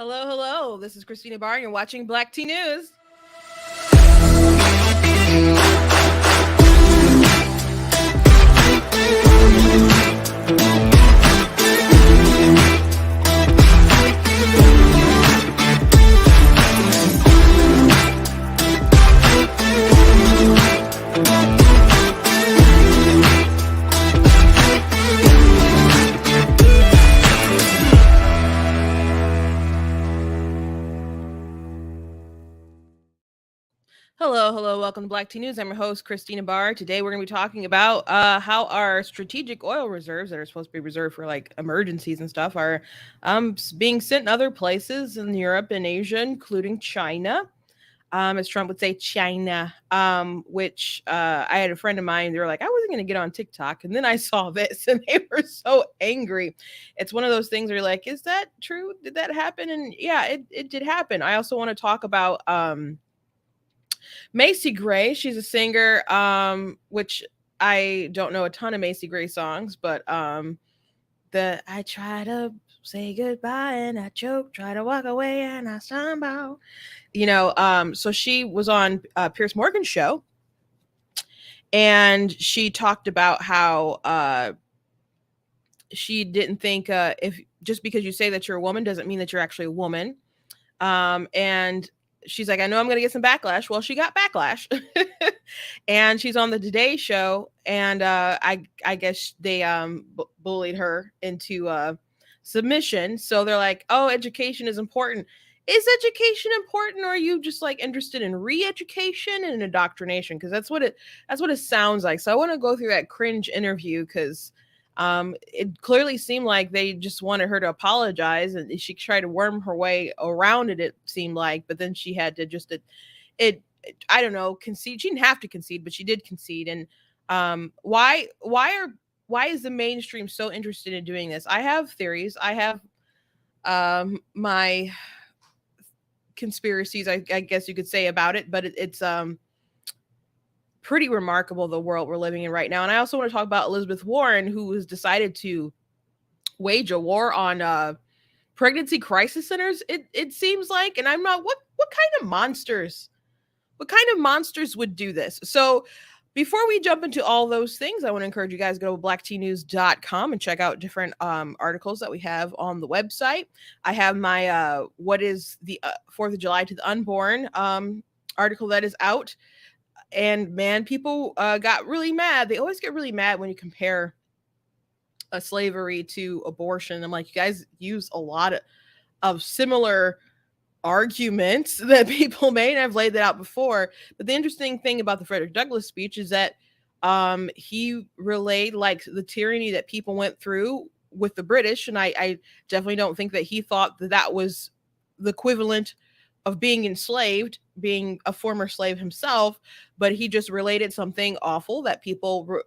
Hello, hello. This is Christina Barr, and you're watching Black Tea News. Hello, hello. Welcome to Black Tea News. I'm your host, Christina Barr. Today we're going to be talking about how our strategic oil reserves that are supposed to be reserved for like emergencies and stuff are being sent in other places in Europe and Asia, including China. As Trump would say, China, which I had a friend of mine. They were like, I wasn't going to get on TikTok. And then I saw this and they were so angry. It's one of those things where you're like, is that true? Did that happen? And yeah, it did happen. I also want to talk about Macy Gray. She's a singer, which I don't know a ton of Macy Gray songs, but the I try to say goodbye and I choke, try to walk away and I stumble. So she was on Piers Morgan's show, and she talked about how she didn't think if just because you say that you're a woman doesn't mean that you're actually a woman. And she's like, I know I'm going to get some backlash. Well, she got backlash. And she's on the Today Show, and I guess they bullied her into submission. So they're like, oh, education is important. Is education important, or are you just like interested in re-education and indoctrination? Because that's what it sounds like. So I want to go through that cringe interview because it clearly seemed like they just wanted her to apologize, and she tried to worm her way around it. It seemed like, but then she had to just I don't know, concede. She didn't have to concede, but she did concede. And why is the mainstream so interested in doing this? I have theories. I have my conspiracies, I guess you could say, about it, but it's pretty remarkable, the world we're living in right now. And I also want to talk about Elizabeth Warren, who has decided to wage a war on pregnancy crisis centers, it seems like. And I'm not, what kind of monsters would do this? So before we jump into all those things, I want to encourage you guys to go to blacktnews.com and check out different articles that we have on the website. I have my what is the 4th of July to the unborn article that is out. And man, people got really mad. They always get really mad when you compare a slavery to abortion. I'm like, you guys use a lot of similar arguments that people made. I've laid that out before. But the interesting thing about the Frederick Douglass speech is that he relayed like the tyranny that people went through with the British. And I definitely don't think that he thought that was the equivalent of being enslaved, being a former slave himself, but he just related something awful that people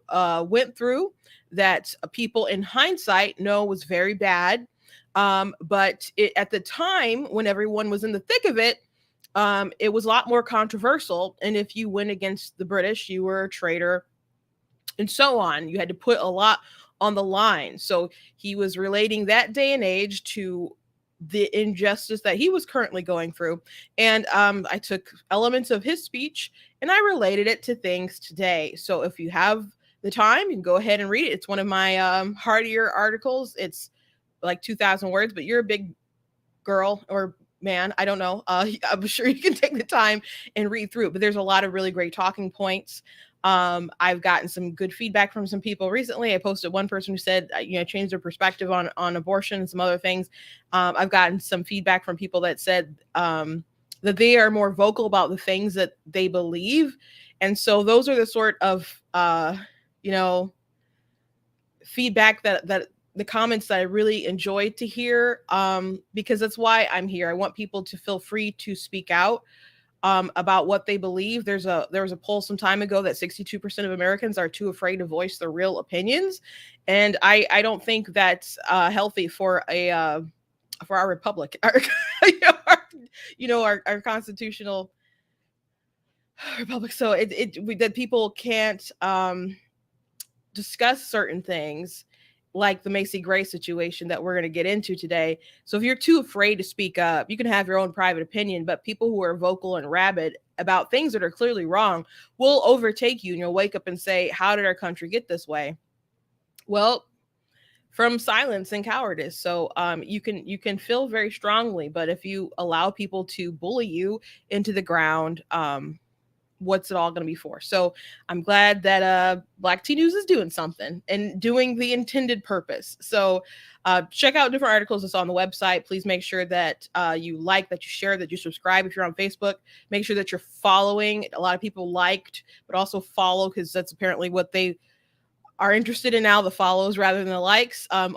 went through, that people in hindsight know was very bad. But at the time, when everyone was in the thick of it was a lot more controversial. And if you went against the British, you were a traitor and so on. You had to put a lot on the line. So he was relating that day and age to the injustice that he was currently going through. And I took elements of his speech and I related it to things today. So if you have the time, you can go ahead and read it. It's one of my hardier articles. It's like 2,000 words, but you're a big girl or man, I don't know. I'm sure you can take the time and read through it, but there's a lot of really great talking points. I've gotten some good feedback from some people recently. I posted one person who said, changed their perspective on abortion and some other things. I've gotten some feedback from people that said that they are more vocal about the things that they believe. And so those are the sort of, feedback that the comments that I really enjoyed to hear, because that's why I'm here. I want people to feel free to speak out about what they believe. There was a poll some time ago that 62% of Americans are too afraid to voice their real opinions, and I don't think that's healthy for our republic, our constitutional republic. So that people can't discuss certain things like the Macy Gray situation that we're going to get into today. So if you're too afraid to speak up, you can have your own private opinion, but people who are vocal and rabid about things that are clearly wrong will overtake you, and you'll wake up and say, how did our country get this way? Well, from silence and cowardice. So you can feel very strongly, but if you allow people to bully you into the ground, what's it all going to be for? So I'm glad that Black Tea News is doing something and doing the intended purpose. So check out different articles that's on the website. Please make sure that you like, that you share, that you subscribe. If you're on Facebook, make sure that you're following. A lot of people liked, but also follow, because that's apparently what they are interested in now, the follows rather than the likes. On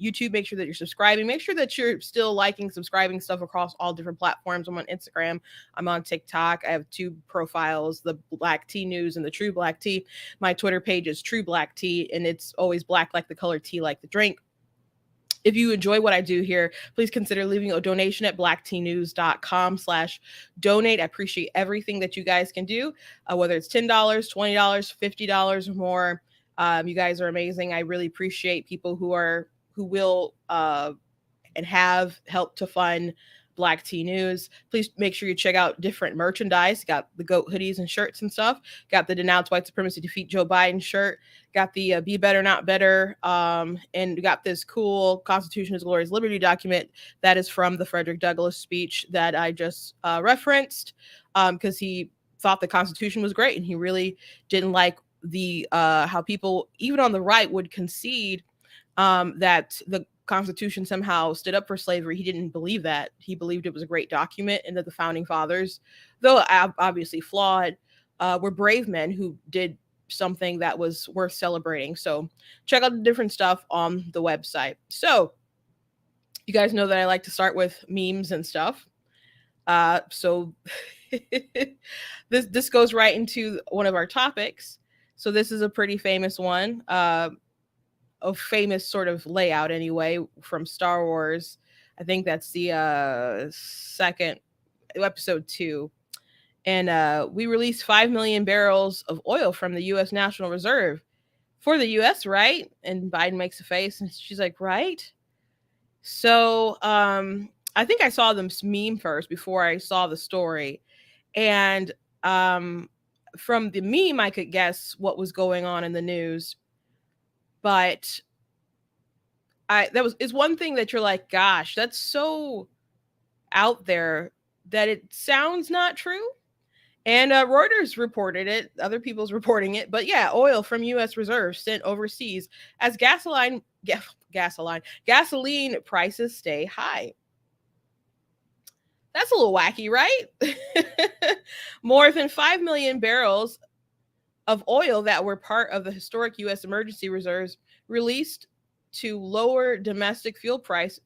YouTube, make sure that you're subscribing. Make sure that you're still liking, subscribing stuff across all different platforms. I'm on Instagram. I'm on TikTok. I have 2 profiles, the Black Tea News and the True Black Tea. My Twitter page is True Black Tea, and it's always black like the color, tea like the drink. If you enjoy what I do here, please consider leaving a donation at blacktnews.com/donate. I appreciate everything that you guys can do, whether it's $10, $20, $50 or more. You guys are amazing. I really appreciate people who will and have helped to fund Black Tea News. Please make sure you check out different merchandise. Got the GOAT hoodies and shirts and stuff. Got the Denounce White Supremacy, Defeat Joe Biden shirt. Got the Be Better, Not Better. And we got this cool Constitution is Glorious Liberty document that is from the Frederick Douglass speech that I just referenced, because he thought the Constitution was great, and he really didn't like the how people, even on the right, would concede that the Constitution somehow stood up for slavery. He didn't believe that. He believed it was a great document, and that the founding fathers, though obviously flawed, were brave men who did something that was worth celebrating. So check out the different stuff on the website. So you guys know that I like to start with memes and stuff. So this goes right into one of our topics. So this is a pretty famous one, a famous sort of layout anyway, from Star Wars. I think that's the second episode 2. And we released 5 million barrels of oil from the U.S. National Reserve for the U.S., right? And Biden makes a face, and she's like, right? So I think I saw them meme first before I saw the story. And from the meme, I could guess what was going on in the news. But it's one thing that you're like, gosh, that's so out there that it sounds not true. And Reuters reported it. Other people's reporting it. But yeah, oil from U.S. reserves sent overseas as gasoline prices stay high. That's a little wacky, right? More than 5 million barrels of oil that were part of the historic U.S. emergency reserves released to lower domestic fuel prices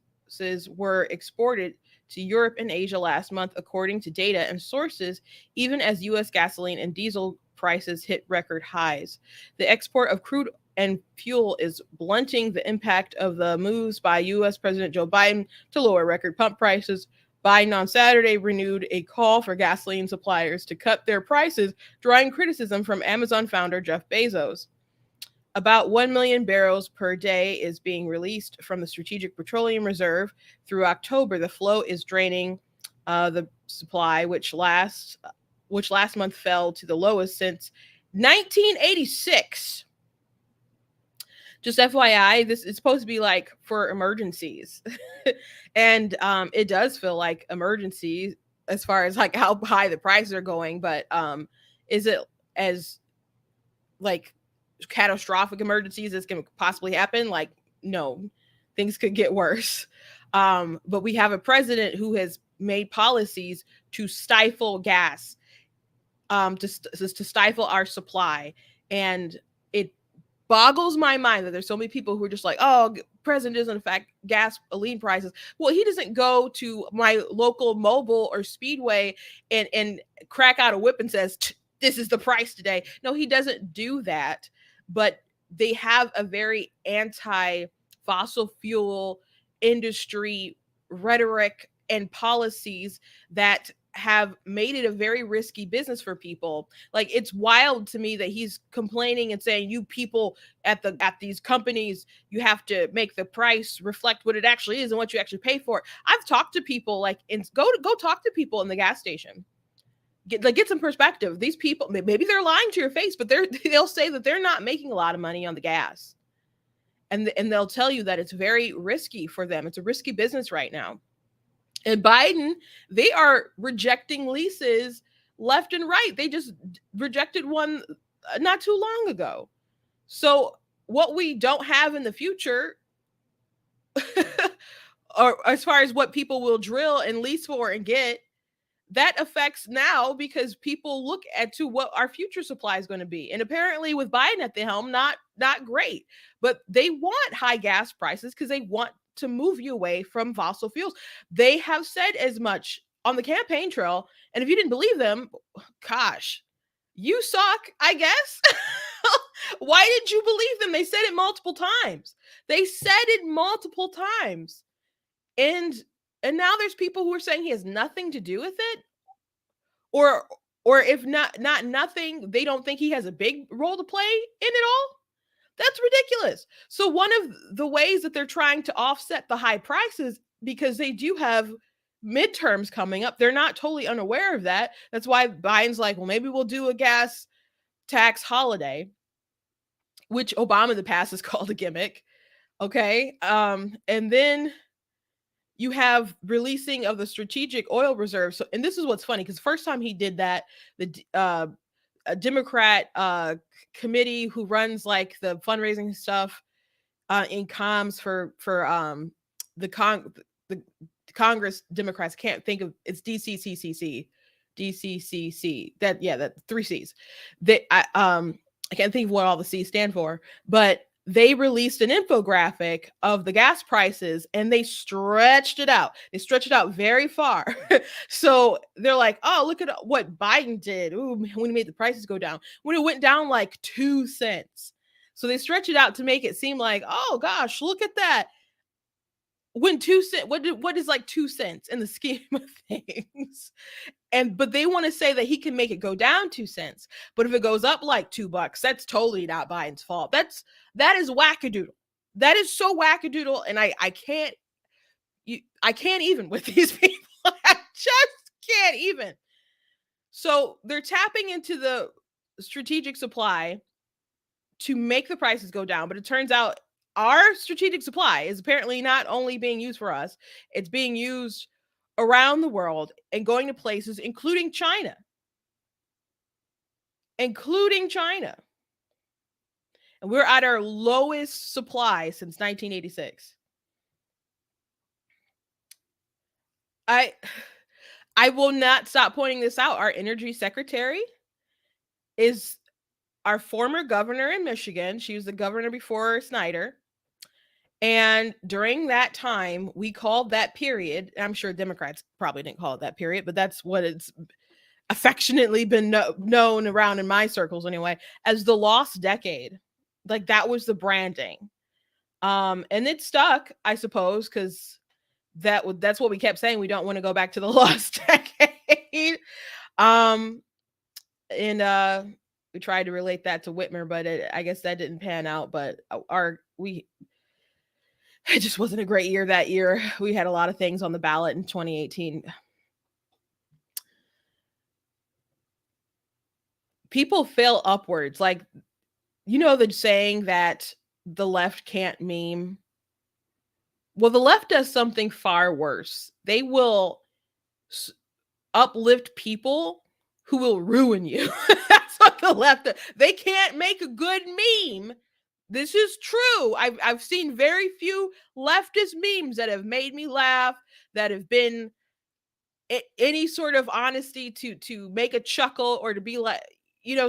were exported to Europe and Asia last month, according to data and sources, even as U.S. gasoline and diesel prices hit record highs. The export of crude and fuel is blunting the impact of the moves by U.S. President Joe Biden to lower record pump prices. Biden on Saturday renewed a call for gasoline suppliers to cut their prices, drawing criticism from Amazon founder Jeff Bezos. About 1 million barrels per day is being released from the Strategic Petroleum Reserve. Through October, the flow is draining the supply, which last month fell to the lowest since 1986. Just FYI, this is supposed to be like for emergencies. And it does feel like emergencies as far as like how high the prices are going. But is it as like catastrophic emergencies that's going to possibly happen? Like, no, things could get worse. But we have a president who has made policies to stifle gas, to stifle our supply. And it boggles my mind that there's so many people who are just like, oh, president doesn't affect gasoline prices. Well, he doesn't go to my local Mobil or Speedway and crack out a whip and says, this is the price today. No, he doesn't do that. But they have a very anti-fossil fuel industry rhetoric and policies that have made it a very risky business for people. Like, it's wild to me that he's complaining and saying, you people at these companies, you have to make the price reflect what it actually is and what you actually pay for. I've talked to people, like, go talk to people in the gas station. Get some perspective. These people, maybe they're lying to your face, but they'll say that they're not making a lot of money on the gas. And they'll tell you that it's very risky for them. It's a risky business right now. And Biden, they are rejecting leases left and right. They just rejected one not too long ago. So what we don't have in the future, or as far as what people will drill and lease for and get, that affects now, because people look at to what our future supply is going to be. And apparently with Biden at the helm, not great. But they want high gas prices because they want to move you away from fossil fuels. They have said as much on the campaign trail. And if you didn't believe them, gosh, you suck, I guess. Why did you believe them? They said it multiple times. And now there's people who are saying he has nothing to do with it. Or if not nothing, they don't think he has a big role to play in it all. That's ridiculous. So one of the ways that they're trying to offset the high prices, because they do have midterms coming up, they're not totally unaware of that. That's why Biden's like, well, maybe we'll do a gas tax holiday, which Obama in the past has called a gimmick. Okay. And then you have releasing of the strategic oil reserve. So, and this is what's funny, because the first time he did that, a Democrat committee who runs like the fundraising stuff in comms for the Congress Democrats, can't think of, it's DCCC. That 3 C's. I can't think of what all the C's stand for, but they released an infographic of the gas prices and they stretched it out. They stretched it out very far. So they're like, oh, look at what Biden did. Ooh, when he made the prices go down, when it went down like 2 cents. So they stretch it out to make it seem like, oh gosh, look at that. When 2 cents, what is like 2 cents in the scheme of things? But they want to say that he can make it go down 2 cents. But if it goes up like $2, that's totally not Biden's fault. That is wackadoodle. That is so wackadoodle. And I can't even with these people. I just can't even. So they're tapping into the strategic supply to make the prices go down. But it turns out our strategic supply is apparently not only being used for us, it's being used around the world and going to places, including China. And we're at our lowest supply since 1986. I will not stop pointing this out. Our energy secretary is our former governor in Michigan. She was the governor before Snyder. And during that time, we called that period, I'm sure Democrats probably didn't call it that period, but that's what it's affectionately been known around in my circles anyway, as the lost decade. Like, that was the branding. And it stuck, I suppose, because that's what we kept saying. We don't want to go back to the lost decade. And we tried to relate that to Whitmer, but I guess that didn't pan out. But it just wasn't a great year that year. We had a lot of things on the ballot in 2018. People fail upwards. Like, the saying that the left can't meme. Well, the left does something far worse. They will uplift people who will ruin you. That's what the left does. They can't make a good meme. This is true. I've seen very few leftist memes that have made me laugh, that have been any sort of honesty to make a chuckle, or to be like,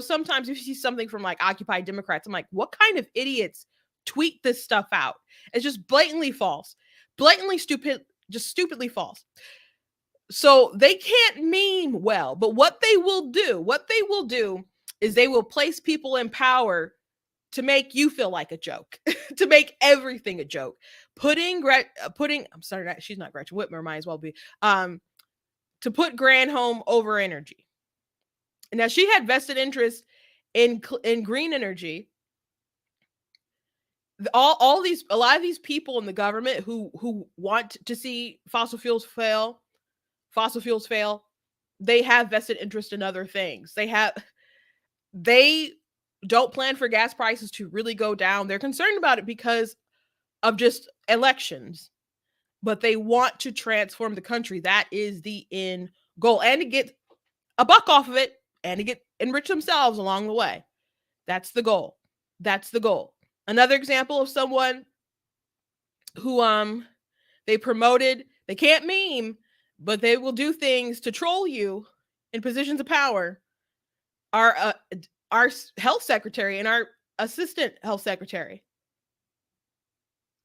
sometimes if you see something from like Occupy Democrats, I'm like, what kind of idiots tweet this stuff out? It's just blatantly false, blatantly stupid, just stupidly false. So they can't meme well, but what they will do is they will place people in power to make you feel like a joke, to make everything a joke. I'm sorry, she's not Gretchen Whitmer, might as well be. to put Granholm over energy. Now she had vested interest in green energy. A lot of these people in the government who want to see fossil fuels fail, they have vested interest in other things. They don't plan for gas prices to really go down. They're concerned about it because of just elections, but they want to transform the country. That is the end goal, and to get a buck off of it, and to get enrich themselves along the way. That's the goal. That's the goal. Another example of someone who they promoted, they can't meme, but they will do things to troll you in positions of power. Our health secretary and our assistant health secretary.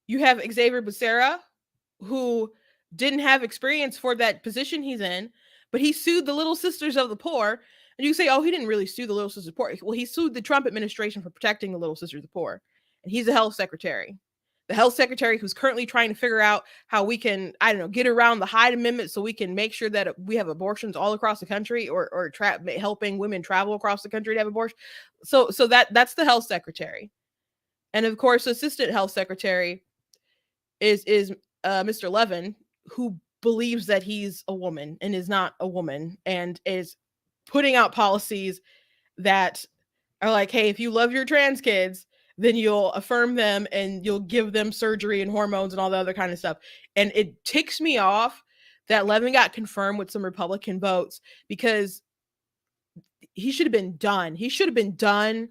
You have Xavier Becerra, who didn't have experience for that position he's in, but he sued the Little Sisters of the Poor. And you say, oh, he didn't really sue the Little Sisters of the Poor. Well, he sued the Trump administration for protecting the Little Sisters of the Poor. And he's the health secretary. The health secretary who's currently trying to figure out how we can, I don't know, get around the Hyde Amendment so we can make sure that we have abortions all across the country, or helping women travel across the country to have abortion. So that's the health secretary. And of course, assistant health secretary is Mr. Levin, who believes that he's a woman and is not a woman, and is putting out policies that are like, hey, if you love your trans kids, then you'll affirm them and you'll give them surgery and hormones and all the other kind of stuff. And it ticks me off that Levin got confirmed with some Republican votes, because he should have been done. He should have been done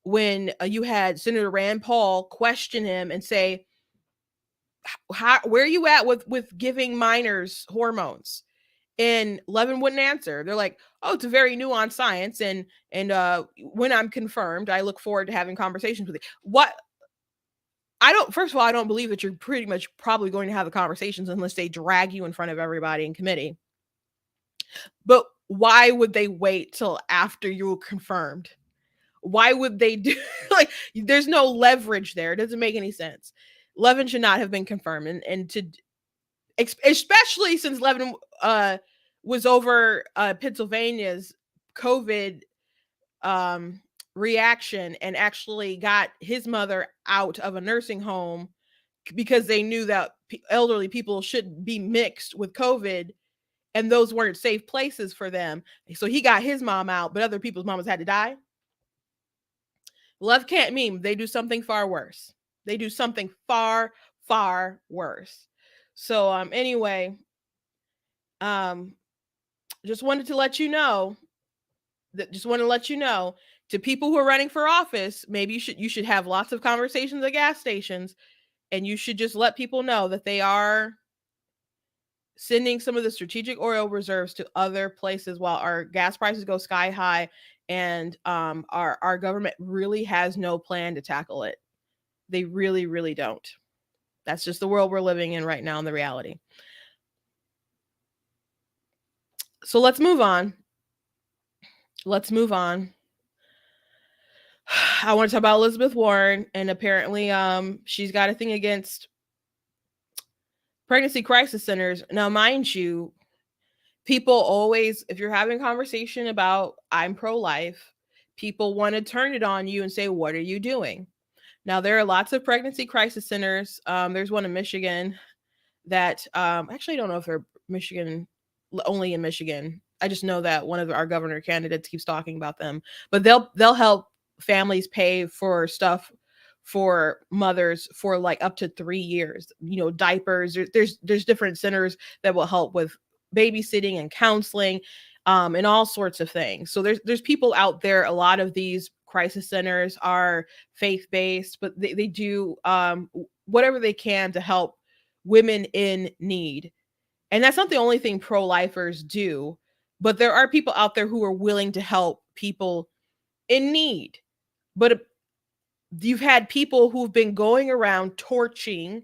when you had Senator Rand Paul question him and say, where are you at with giving minors hormones? And Levin wouldn't answer. They're like, oh, it's a very nuanced science, and when I'm confirmed, I look forward to having conversations with you. First of all, I don't believe that you're pretty much probably going to have the conversations unless they drag you in front of everybody in committee. But why would they wait till after you're confirmed? Why would they do like, there's no leverage there. It doesn't make any sense. Levin should not have been confirmed, and to especially since Levin was over Pennsylvania's COVID reaction and actually got his mother out of a nursing home because they knew that elderly people shouldn't be mixed with COVID, and those weren't safe places for them. So he got his mom out, but other people's mamas had to die. Love can't meme. They do something far worse. They do something far, far worse. So anyway, just wanted to let you know to people who are running for office, maybe you should have lots of conversations at gas stations, and you should just let people know that they are sending some of the strategic oil reserves to other places while our gas prices go sky high, and our government really has no plan to tackle it. They really, really don't. That's just the world we're living in right now, and the reality. So let's move on. I want to talk about Elizabeth Warren, and apparently she's got a thing against pregnancy crisis centers. Now, mind you, people always, if you're having a conversation about I'm pro-life, people want to turn it on you and say, what are you doing? Now, there are lots of pregnancy crisis centers. There's one in Michigan that actually I don't know if they're only in Michigan. I just know that one of our governor candidates keeps talking about them. But they'll help families pay for stuff for mothers for like up to 3 years. Diapers. There's different centers that will help with babysitting and counseling, and all sorts of things. So there's people out there. A lot of these crisis centers are faith-based, but they do whatever they can to help women in need. And that's not the only thing pro-lifers do, but there are people out there who are willing to help people in need. But you've had people who've been going around torching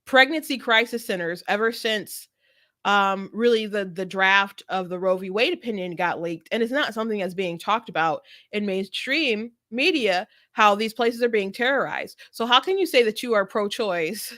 pregnancy crisis centers ever since really the draft of the Roe v. Wade opinion got leaked. And it's not something that's being talked about in mainstream media, how these places are being terrorized. So how can you say that you are pro-choice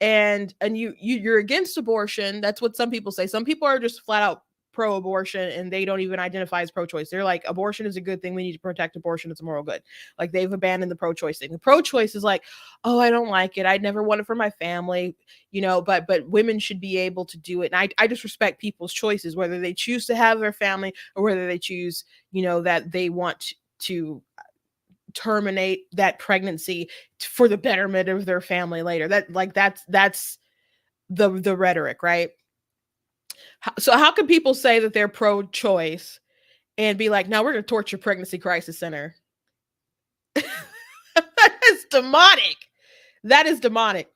and you're against abortion? That's what some people say. Some people are just flat out pro-abortion, and they don't even identify as pro-choice. They're like, abortion is a good thing. We need to protect abortion. It's a moral good. Like, they've abandoned the pro-choice thing. The pro-choice is like, oh, I don't like it. I'd never want it for my family, but women should be able to do it. And I just respect people's choices, whether they choose to have their family or whether they choose, that they want to terminate that pregnancy for the betterment of their family later. That's the rhetoric, right? So how can people say that they're pro-choice and be like, now we're going to torture pregnancy crisis center? That's demonic. That is demonic.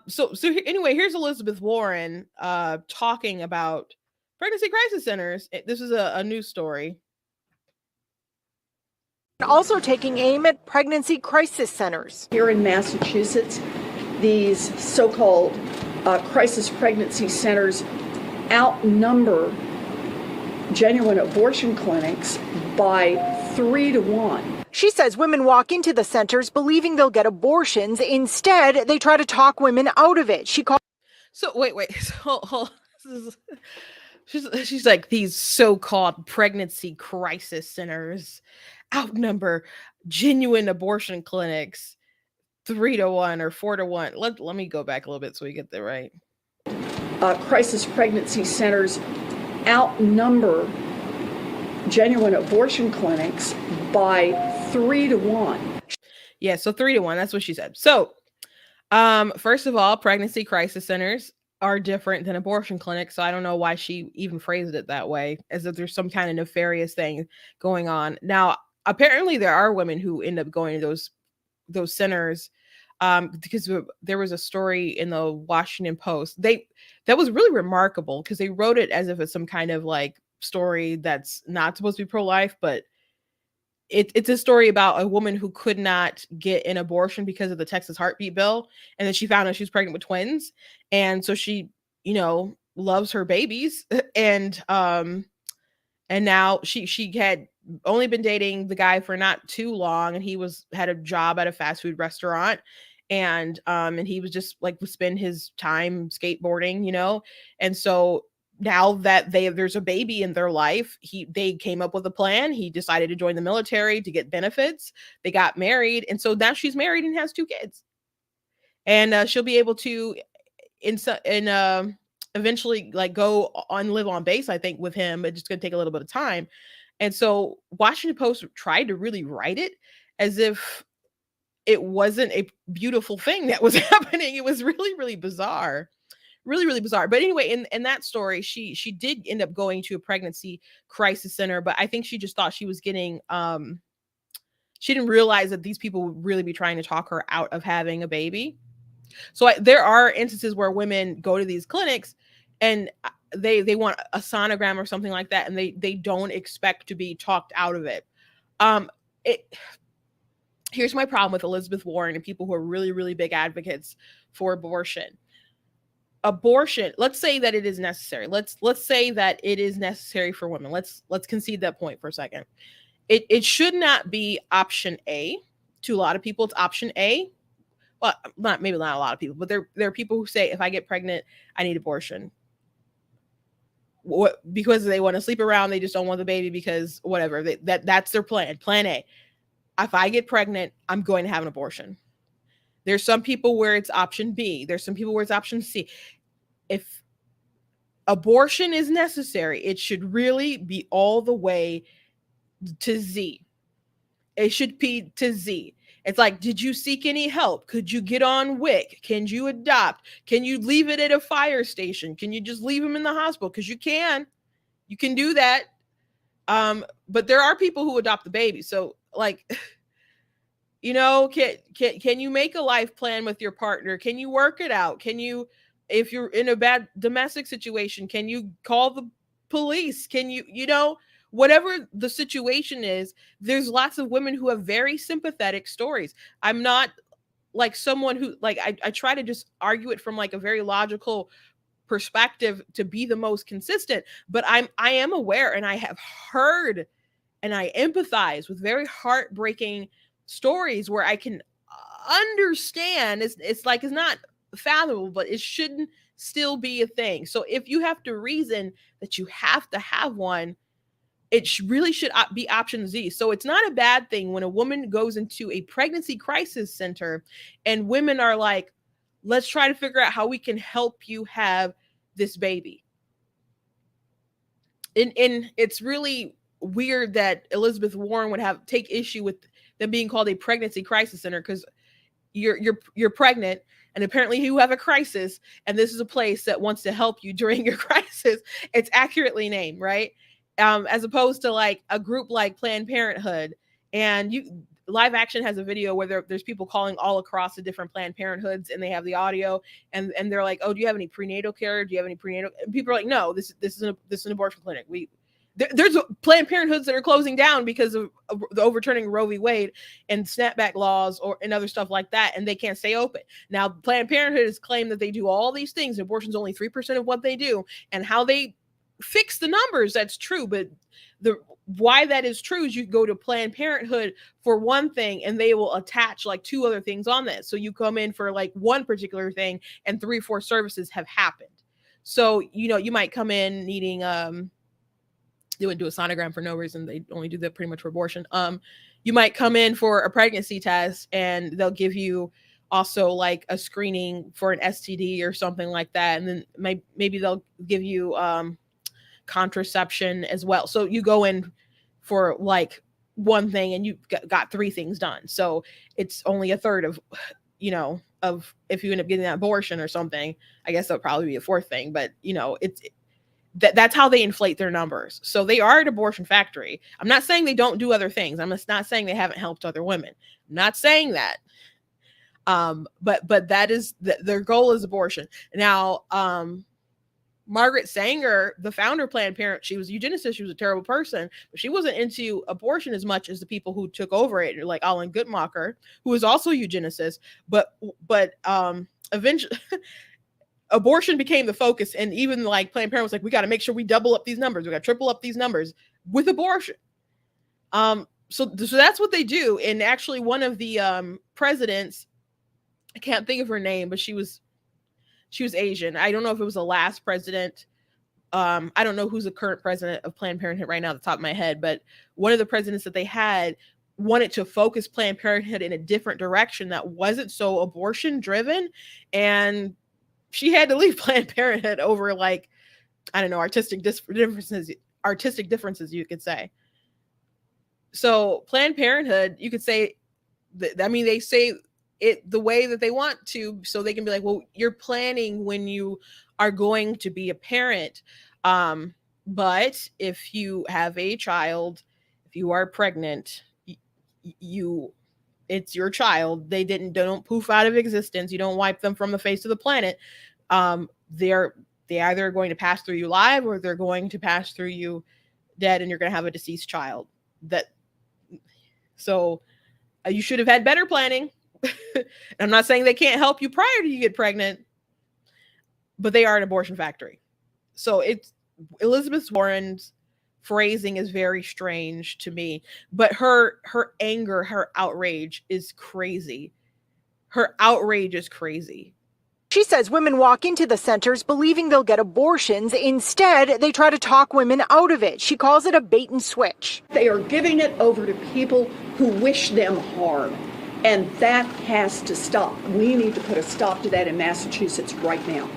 So anyway, here's Elizabeth Warren talking about pregnancy crisis centers. This is a news story. Also taking aim at pregnancy crisis centers. Here in Massachusetts, these so-called crisis pregnancy centers outnumber genuine abortion clinics by 3 to 1. She says women walk into the centers believing they'll get abortions. Instead, they try to talk women out of it. So wait. Hold. She's like, these so-called pregnancy crisis centers outnumber genuine abortion clinics 3 to 1 or 4 to 1. Let me go back a little bit so we get that right. Crisis pregnancy centers outnumber genuine abortion clinics by 3 to 1. Yeah, so 3 to 1. That's what she said. So, first of all, pregnancy crisis centers are different than abortion clinics. So I don't know why she even phrased it that way, as if there's some kind of nefarious thing going on. Now, apparently there are women who end up going to those centers, because there was a story in the Washington Post. That was really remarkable because they wrote it as if it's some kind of like story that's not supposed to be pro-life, but it's a story about a woman who could not get an abortion because of the Texas heartbeat bill, and then she found out she was pregnant with twins, and so she loves her babies, and now she had only been dating the guy for not too long, and he had a job at a fast food restaurant, and he was just like would spend his time skateboarding, and so now that there's a baby in their life, they came up with a plan. He decided to join the military to get benefits. They got married, and so now she's married and has 2 kids, and she'll be able to eventually like go on live on base, I think, with him. It's just gonna take a little bit of time. And so Washington Post tried to really write it as if it wasn't a beautiful thing that was happening. It was really, really bizarre. Really, really bizarre. But anyway, in that story, she did end up going to a pregnancy crisis center, but I think she just thought she was getting she didn't realize that these people would really be trying to talk her out of having a baby. So there are instances where women go to these clinics and they want a sonogram or something like that, and they don't expect to be talked out of it. Here's my problem with Elizabeth Warren and people who are really, really big advocates for abortion. Let's say that it is necessary. Let's say that it is necessary for women. Let's concede that point for a second. It should not be option A. To a lot of people, it's option A. Well, maybe not a lot of people, but there are people who say, if I get pregnant, I need abortion. Because they want to sleep around, they just don't want the baby because whatever. That's their plan. Plan A. If I get pregnant, I'm going to have an abortion. There's some people where it's option B. There's some people where it's option C. If abortion is necessary, it should really be all the way to Z. It should be to Z. It's like, did you seek any help? Could you get on WIC? Can you adopt? Can you leave it at a fire station? Can you just leave them in the hospital? Because you can do that. But there are people who adopt the baby. So like, can you make a life plan with your partner? Can you work it out? Can you, if you're in a bad domestic situation, can you call the police? Can you, whatever the situation is, there's lots of women who have very sympathetic stories. I'm not like someone who like, I try to just argue it from like a very logical perspective to be the most consistent, but I am aware, and I have heard and I empathize with very heartbreaking stories where I can understand. It's like, it's not fathomable, but it shouldn't still be a thing. So if you have to reason that you have to have one, it really should be option Z. So it's not a bad thing when a woman goes into a pregnancy crisis center and women are like, let's try to figure out how we can help you have this baby. And it's really weird that Elizabeth Warren would take issue with them being called a pregnancy crisis center, because you're pregnant and apparently you have a crisis, and this is a place that wants to help you during your crisis. It's accurately named, right? As opposed to like a group like Planned Parenthood. And Live Action has a video where there's people calling all across the different Planned Parenthoods, and they have the audio, and they're like, oh, do you have any prenatal care? Do you have any prenatal? And people are like, no, this is an abortion clinic. There's Planned Parenthoods that are closing down because of the overturning Roe v. Wade and snapback laws and other stuff like that, and they can't stay open. Now, Planned Parenthood has claimed that they do all these things. Abortion's only 3% of what they do, and how they fix the numbers, that's true. But why that is true is you go to Planned Parenthood for one thing, and they will attach like 2 other things on that. So you come in for like one particular thing, and 3-4 services have happened. So, you might come in needing, they wouldn't do a sonogram for no reason. They only do that pretty much for abortion. You might come in for a pregnancy test, and they'll give you also like a screening for an STD or something like that. And then maybe they'll give you contraception as well. So you go in for like one thing and you got 3 things done. So it's only a third of, of if you end up getting an abortion or something. I guess that'll probably be a 4th thing, but that's how they inflate their numbers. So they are an abortion factory. I'm not saying they don't do other things. I'm just not saying they haven't helped other women. I'm not saying that. But that is their goal is abortion. Now, Margaret Sanger, the founder of Planned Parenthood, she was a eugenicist. She was a terrible person, but she wasn't into abortion as much as the people who took over it, like Alan Guttmacher, who was also a eugenicist. But eventually, abortion became the focus, and even like Planned Parenthood was like, we got to make sure we double up these numbers, we got to triple up these numbers with abortion. So that's what they do. And actually, one of the presidents, I can't think of her name, but she was Asian. I don't know if it was the last president. I don't know who's the current president of Planned Parenthood right now at the top of my head, but one of the presidents that they had wanted to focus Planned Parenthood in a different direction that wasn't so abortion driven. And she had to leave Planned Parenthood over like, I don't know, artistic differences, you could say. So Planned Parenthood, you could say, they say it the way that they want to, so they can be like, well, you're planning when you are going to be a parent. But if you have a child, if you are pregnant, it's your child. They don't poof out of existence. You don't wipe them from the face of the planet. They either are going to pass through you live, or they're going to pass through you dead, and you're going to have a deceased child. So you should have had better planning. I'm not saying they can't help you prior to you get pregnant, but they are an abortion factory. So it's Elizabeth Warren's phrasing is very strange to me, but her anger, her outrage is crazy. Her outrage is crazy. She says women walk into the centers believing they'll get abortions. Instead, they try to talk women out of it. She calls it a bait and switch. They are giving it over to people who wish them harm. And that has to stop. We need to put a stop to that in Massachusetts right now.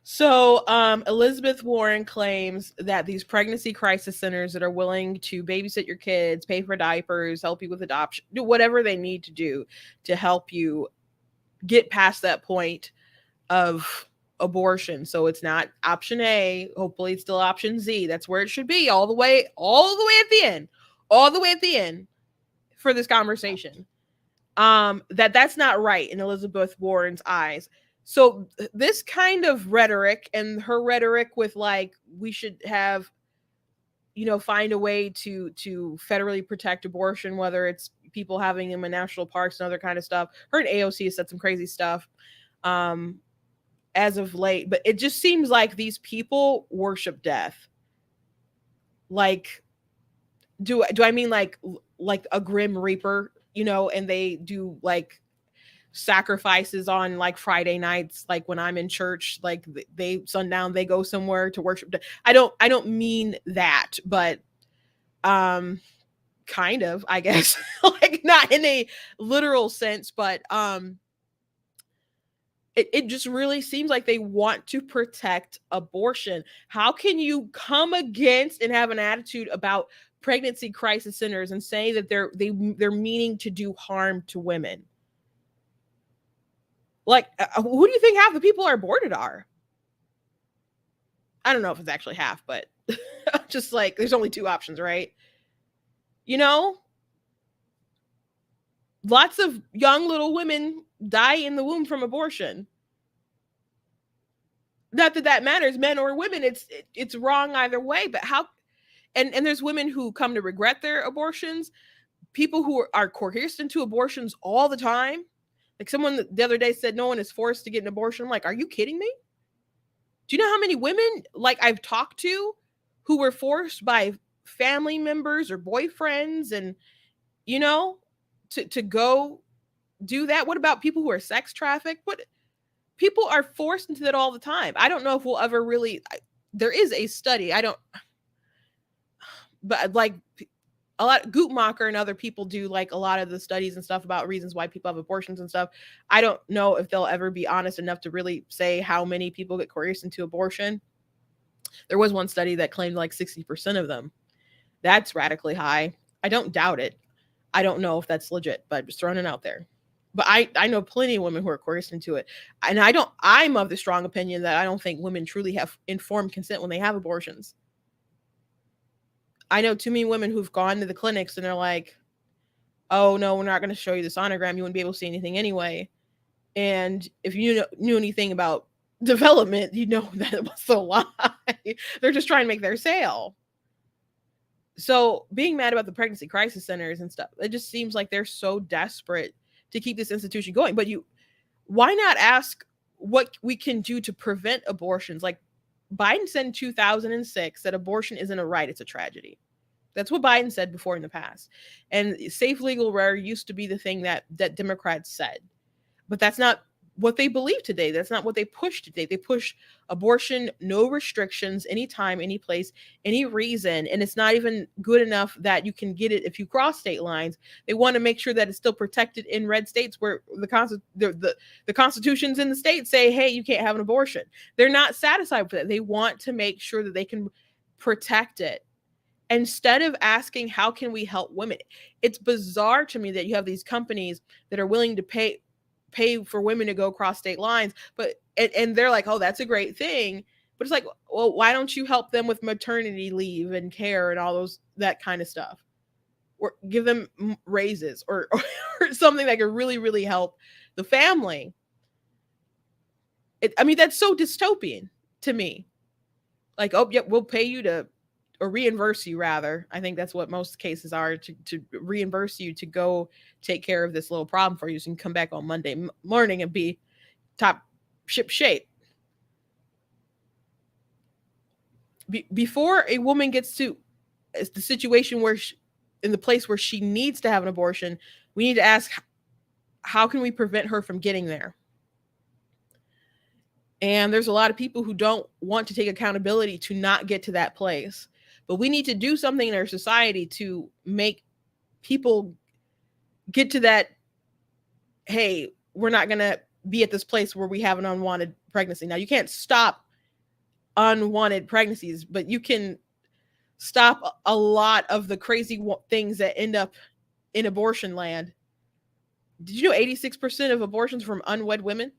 So Elizabeth Warren claims that these pregnancy crisis centers that are willing to babysit your kids, pay for diapers, help you with adoption, do whatever they need to do to help you get past that point of abortion. So it's not option A. Hopefully it's still option Z. That's where it should be, all the way at the end for this conversation. That's not right in Elizabeth Warren's eyes. So this kind of rhetoric, and her rhetoric with like, we should have, find a way to federally protect abortion, whether it's people having them in national parks and other kind of stuff. Her and AOC has said some crazy stuff as of late, but it just seems like these people worship death. Like, do I mean like a grim reaper, and they do like sacrifices on like Friday nights, like when I'm in church, like they sundown, they go somewhere to worship. I don't mean that, but kind of, I guess, like not in a literal sense, but it just really seems like they want to protect abortion. How can you come against and have an attitude about pregnancy crisis centers and say that they're meaning to do harm to women? Like, who do you think half the people are aborted are? I don't know if it's actually half, but just like there's only two options, right? You know, lots of young little women die in the womb from abortion. Not that that matters, men or women. It's wrong either way. But how? And there's women who come to regret their abortions. People who are coerced into abortions all the time. Like someone the other day said, no one is forced to get an abortion. I'm like, are you kidding me? Do you know how many women like I've talked to who were forced by family members or boyfriends and, you know, to go do that? What about people who are sex trafficked? What people are forced into that all the time. I don't know if we'll ever really, there is a study. But like a lot, Guttmacher and other people do like a lot of the studies and stuff about reasons why people have abortions and stuff. I don't know if they'll ever be honest enough to really say how many people get coerced into abortion. There was one study that claimed like 60% of them. That's radically high. I don't doubt it. I don't know if that's legit, but just throwing it out there. But I know plenty of women who are coerced into it. And I'm of the strong opinion that I don't think women truly have informed consent when they have abortions. I know too many women who've gone to the clinics and they're like, oh no, we're not going to show you the sonogram. You wouldn't be able to see anything anyway. And if you knew anything about development, you know that it was a lie. They're just trying to make their sale. So being mad about the pregnancy crisis centers and stuff, it just seems like they're so desperate to keep this institution going. But why not ask what we can do to prevent abortions? Like Biden said in 2006 that abortion isn't a right, it's a tragedy. That's what Biden said before in the past. And safe, legal, rare used to be the thing that Democrats said. But that's not what they believe today. That's not what they push today. They push abortion, no restrictions, anytime, any place, any reason. And it's not even good enough that you can get it if you cross state lines. They want to make sure that it's still protected in red states where the constitutions in the state say, hey, you can't have an abortion. They're not satisfied with that. They want to make sure that they can protect it. Instead of asking, how can we help women? It's bizarre to me that you have these companies that are willing to pay for women to go across state lines, but and they're like, oh, that's a great thing. But it's like, well, why don't you help them with maternity leave and care and all that kind of stuff, or give them raises or something that could really, really help the family? I mean, that's so dystopian to me. Like, oh, yep, we'll pay you to, or reimburse you rather. I think that's what most cases are, to reimburse you to go take care of this little problem for you so you can come back on Monday morning and be top ship shape. Before a woman gets to the situation where in the place where she needs to have an abortion, we need to ask, how can we prevent her from getting there? And there's a lot of people who don't want to take accountability to not get to that place. But we need to do something in our society to make people get to that, hey, we're not going to be at this place where we have an unwanted pregnancy. Now, you can't stop unwanted pregnancies, but you can stop a lot of the crazy things that end up in abortion land. Did you know 86% of abortions from unwed women?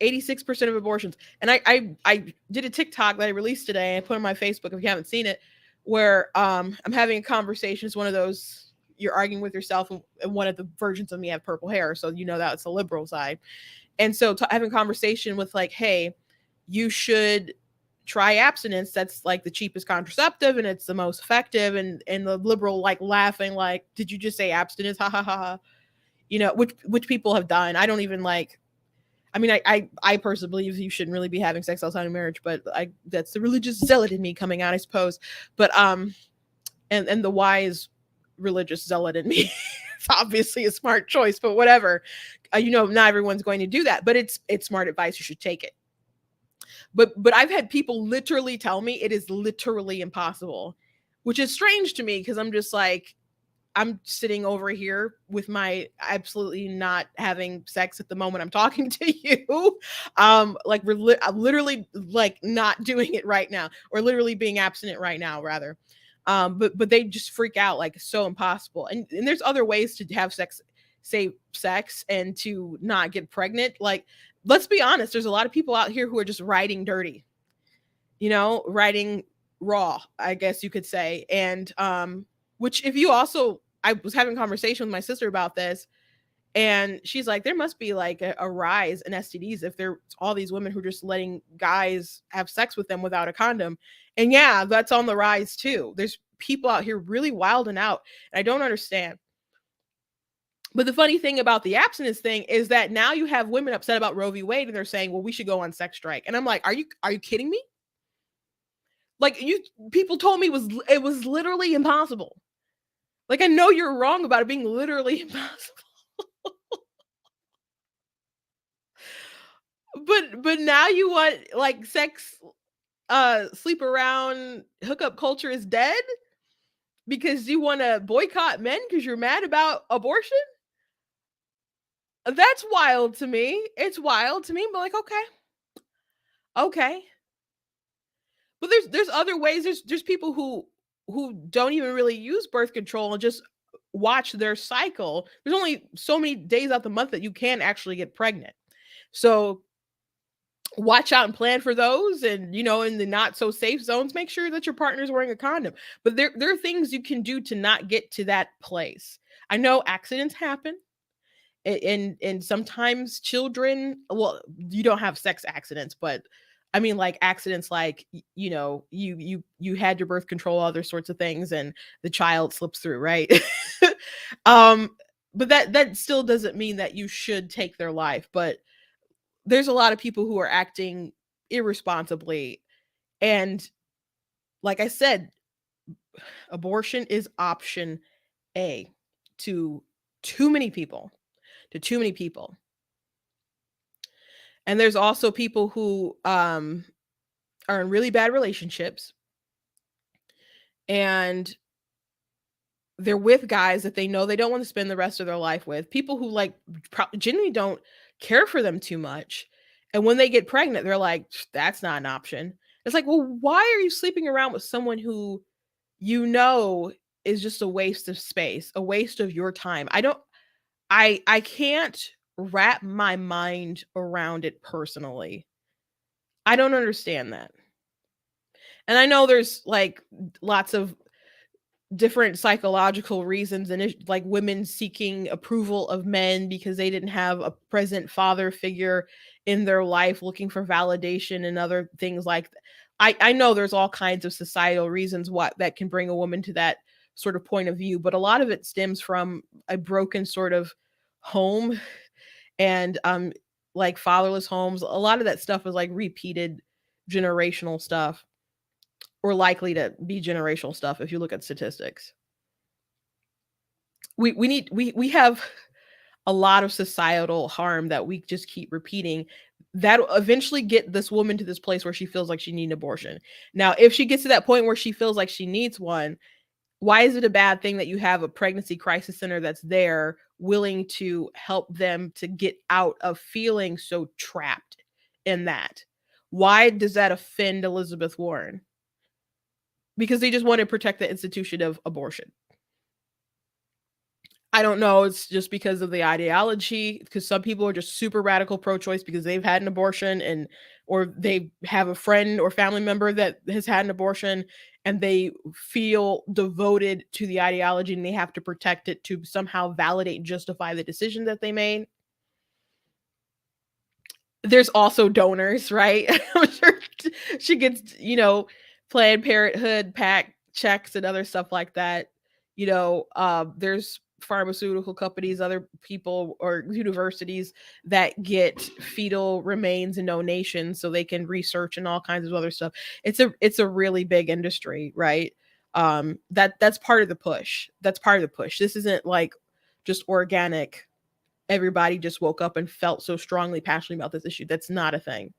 86% of abortions. And I did a TikTok that I released today and put on my Facebook if you haven't seen it, where I'm having a conversation. It's one of those, you're arguing with yourself, and one of the versions of me have purple hair. So you know that it's the liberal side. And so having a conversation with like, hey, you should try abstinence. That's like the cheapest contraceptive and it's the most effective. And the liberal like laughing, like, did you just say abstinence? Ha ha ha ha. You know, which people have done. I don't even like, I mean, I personally believe you shouldn't really be having sex outside of marriage, but that's the religious zealot in me coming out, I suppose. But and the wise religious zealot in me It's obviously a smart choice, but whatever. Not everyone's going to do that, but it's smart advice. You should take it. But I've had people literally tell me it is literally impossible, which is strange to me because I'm just like, I'm sitting over here with my absolutely not having sex at the moment I'm talking to you. Like I'm literally like not doing it right now, or literally being abstinent right now, rather. But they just freak out like it's so impossible. And there's other ways to have safe sex and to not get pregnant. Like, let's be honest, there's a lot of people out here who are just riding dirty, riding raw, I guess you could say. And which if you also, I was having a conversation with my sister about this, and she's like, there must be like a rise in STDs if there's all these women who are just letting guys have sex with them without a condom. And yeah, that's on the rise too. There's people out here really wilding out, and I don't understand. But the funny thing about the abstinence thing is that now you have women upset about Roe v. Wade, and they're saying, well, we should go on sex strike. And I'm like, are you kidding me? Like, people told me it was literally impossible. Like, I know you're wrong about it being literally impossible. But now you want like sex, sleep around, hookup culture is dead because you want to boycott men because you're mad about abortion? That's wild to me. It's wild to me, but like, okay. But there's other ways. There's people who don't even really use birth control and just watch their cycle. There's only so many days out the month that you can actually get pregnant. So watch out and plan for those. And in the not so safe zones, make sure that your partner's wearing a condom. But there are things you can do to not get to that place. I know accidents happen. And sometimes children, well, you don't have sex accidents, but I mean like accidents like, you had your birth control, other sorts of things, and the child slips through, right? But that still doesn't mean that you should take their life. But there's a lot of people who are acting irresponsibly. And like I said, abortion is option A to too many people. And there's also people who are in really bad relationships, and they're with guys that they know they don't want to spend the rest of their life with. People who like genuinely don't care for them too much. And when they get pregnant, they're like, that's not an option. It's like, well, why are you sleeping around with someone who is just a waste of space, a waste of your time? I can't wrap my mind around it personally. I don't understand that. And I know there's like lots of different psychological reasons, and like women seeking approval of men because they didn't have a present father figure in their life, looking for validation and other things like that. I know there's all kinds of societal reasons that can bring a woman to that sort of point of view, but a lot of it stems from a broken sort of home, and like fatherless homes. A lot of that stuff is like repeated generational stuff, or likely to be generational stuff if you look at statistics. We have a lot of societal harm that we just keep repeating that'll eventually get this woman to this place where she feels like she needs an abortion. Now, if she gets to that point where she feels like she needs one, why is it a bad thing that you have a pregnancy crisis center that's there willing to help them to get out of feeling so trapped in that? Why does that offend Elizabeth Warren? Because they just want to protect the institution of abortion. I don't know. It's just because of the ideology, because some people are just super radical pro-choice because they've had an abortion, or they have a friend or family member that has had an abortion, and they feel devoted to the ideology and they have to protect it to somehow validate and justify the decision that they made. There's also donors, right? I'm sure she gets, Planned Parenthood PAC checks and other stuff like that. There's pharmaceutical companies, other people or universities that get fetal remains and donations so they can research and all kinds of other stuff. It's a really big industry, right? That's part of the push. This isn't like just organic. Everybody just woke up and felt so strongly passionate about this issue. That's not a thing.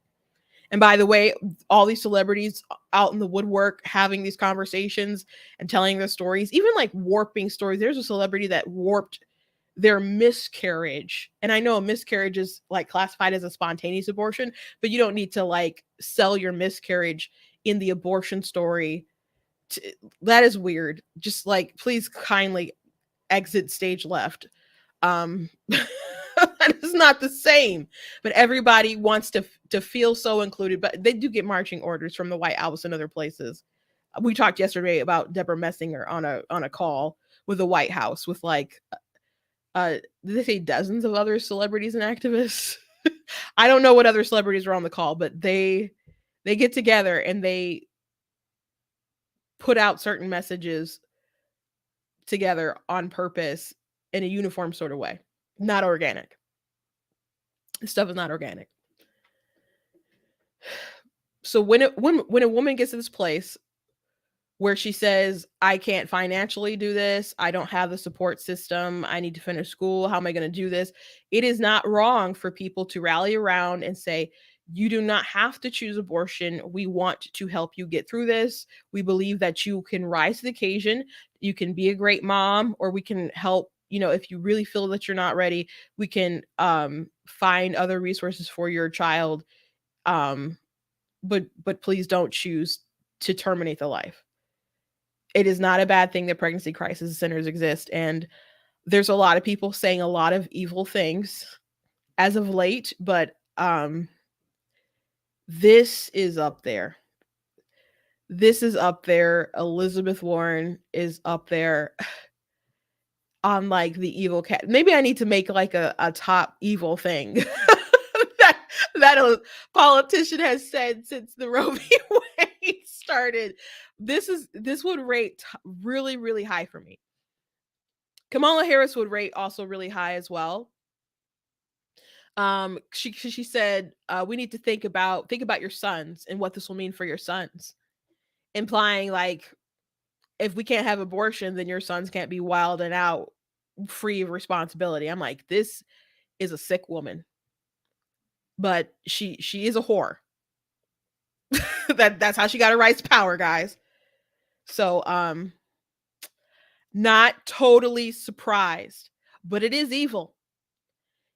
And by the way, all these celebrities out in the woodwork having these conversations and telling their stories, even like warping stories. There's a celebrity that warped their miscarriage. And I know a miscarriage is like classified as a spontaneous abortion, but you don't need to like sell your miscarriage in the abortion story. That is weird. Just like, please kindly exit stage left. That is not the same, but everybody wants to feel so included, but they do get marching orders from the White House and other places. We talked yesterday about Deborah Messinger on a call with the White House with like did they say dozens of other celebrities and activists? I don't know what other celebrities were on the call, but they get together and they put out certain messages together on purpose in a uniform sort of way. Not organic. This stuff is not organic. So when a woman gets to this place where she says, I can't financially do this, I don't have the support system, I need to finish school, how am I going to do this? It is not wrong for people to rally around and say, you do not have to choose abortion. We want to help you get through this. We believe that you can rise to the occasion. You can be a great mom, or we can help. If you really feel that you're not ready, we can find other resources for your child. But please don't choose to terminate the life. It is not a bad thing that pregnancy crisis centers exist. And there's a lot of people saying a lot of evil things as of late, but this is up there. This is up there. Elizabeth Warren is up there on like the evil cat. Maybe I need to make like a top evil thing that a politician has said since the Roe v. Wade started. This would rate really, really high for me. Kamala Harris would rate also really high as well. She said we need to think about your sons and what this will mean for your sons, implying like if we can't have abortion, then your sons can't be wild and out free of responsibility. I'm like, this is a sick woman, but she is a whore. That's how she got her rise to power, guys. So not totally surprised, but it is evil.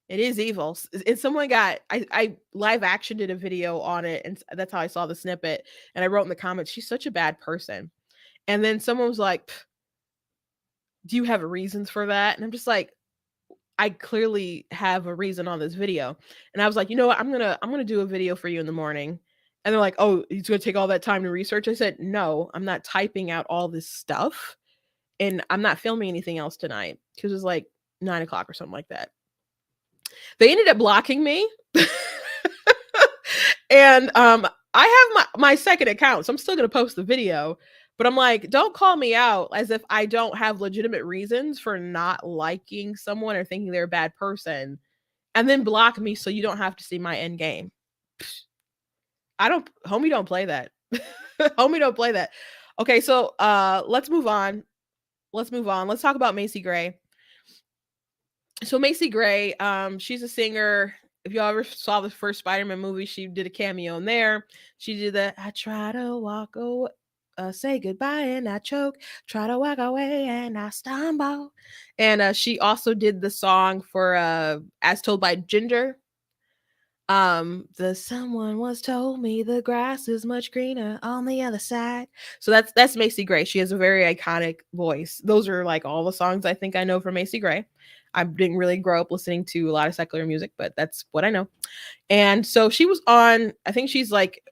It is evil. And someone I live action did a video on it, and that's how I saw the snippet. And I wrote in the comments, she's such a bad person. And then someone was like, do you have reasons for that? And I'm just like, I clearly have a reason on this video. And I was like, you know what? I'm gonna do a video for you in the morning. And they're like, oh, he's gonna take all that time to research. I said, no, I'm not typing out all this stuff, and I'm not filming anything else tonight, because it was like 9 o'clock or something like that. They ended up blocking me. And I have my second account, so I'm still gonna post the video. But I'm like, don't call me out as if I don't have legitimate reasons for not liking someone or thinking they're a bad person, and then block me so you don't have to see my end game. Homie don't play that. Homie don't play that. Okay, so let's move on. Let's talk about Macy Gray. So Macy Gray, she's a singer. If you ever saw the first Spider-Man movie, she did a cameo in there. She did the I try to walk away. Say goodbye and I choke, try to walk away and I stumble. And she also did the song for As Told by Ginger. The someone was told me the grass is much greener on the other side. So that's Macy Gray. She has a very iconic voice. Those are like all the songs I think I know from Macy Gray. I didn't really grow up listening to a lot of secular music, but that's what I know. And so she was on, I think she's like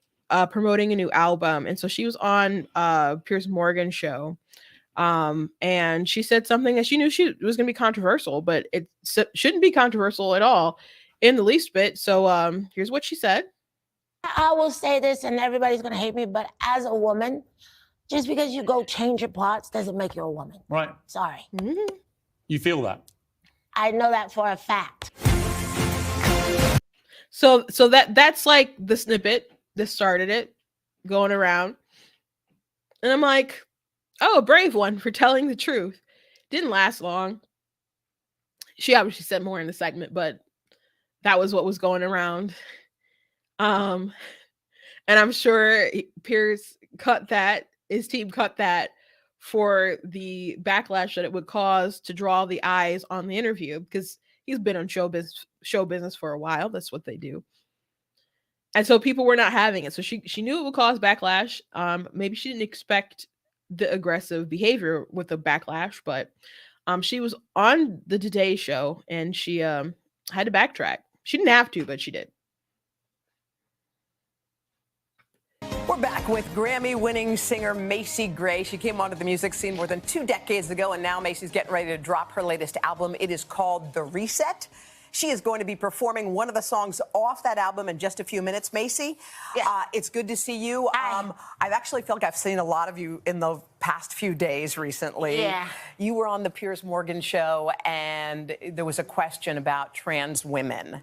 promoting a new album, and so she was on Piers Morgan's show, and she said something that she knew she was going to be controversial, but it shouldn't be controversial at all in the least bit. So here's what she said. I will say this, and everybody's going to hate me, but as a woman, just because you go change your parts doesn't make you a woman. Right. Sorry. Mm-hmm. You feel that? I know that for a fact. So that's like the snippet that started it going around. And I'm like, oh, a brave one for telling the truth. Didn't last long. She obviously said more in the segment, but that was what was going around. Um, and I'm sure Pierce cut that, his team cut that for the backlash that it would cause to draw the eyes on the interview, because he's been on show business for a while. That's what they do. And so people were not having it. So she knew it would cause backlash. Maybe she didn't expect the aggressive behavior with the backlash, but she was on the Today Show and she had to backtrack. She didn't have to, but she did. We're back with Grammy-winning singer Macy Gray. She came onto the music scene more than 2 decades ago, and now Macy's getting ready to drop her latest album. It is called The Reset. She is going to be performing one of the songs off that album in just a few minutes. Macy, it's good to see you. I've actually felt like I've seen a lot of you in the past few days recently. Yeah. You were on the Piers Morgan show, and there was a question about trans women.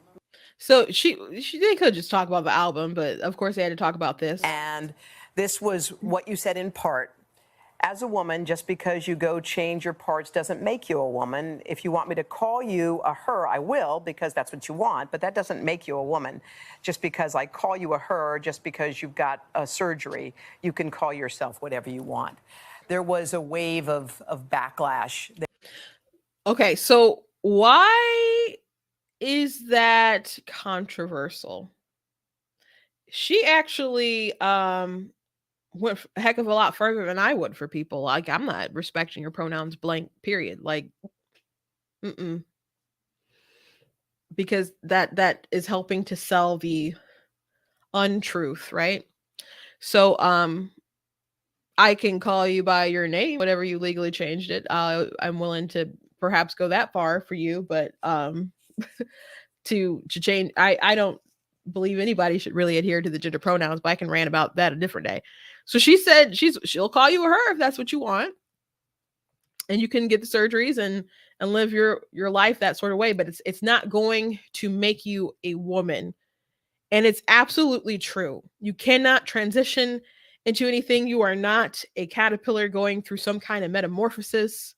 So they could just talk about the album, but of course they had to talk about this. And this was what you said in part. As a woman, just because you go change your parts doesn't make you a woman. If you want me to call you a her, I will, because that's what you want, but that doesn't make you a woman. Just because I call you a her, just because you've got a surgery, you can call yourself whatever you want. There was a wave of backlash. Okay, so why is that controversial? She actually went a heck of a lot further than I would for people. Like, I'm not respecting your pronouns, blank, period. Like, because that is helping to sell the untruth, right? So I can call you by your name, whatever you legally changed it. I'm willing to perhaps go that far for you, but to change, I don't believe anybody should really adhere to the gender pronouns, but I can rant about that a different day. So she said she'll call you a her if that's what you want, and you can get the surgeries and live your life that sort of way, but it's not going to make you a woman. And it's absolutely true. You cannot transition into anything. You are not a caterpillar going through some kind of metamorphosis.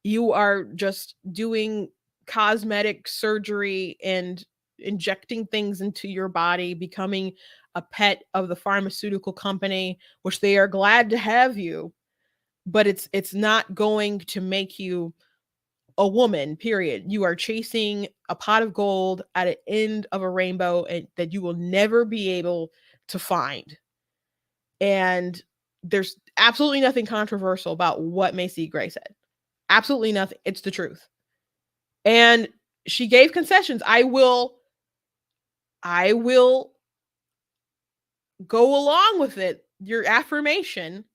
You are just doing cosmetic surgery and injecting things into your body, becoming a pet of the pharmaceutical company, which they are glad to have you, but it's not going to make you a woman, period. You are chasing a pot of gold at an end of a rainbow and that you will never be able to find. And there's absolutely nothing controversial about what Macy Gray said. Absolutely nothing. It's the truth. And she gave concessions. I will go along with it, your affirmation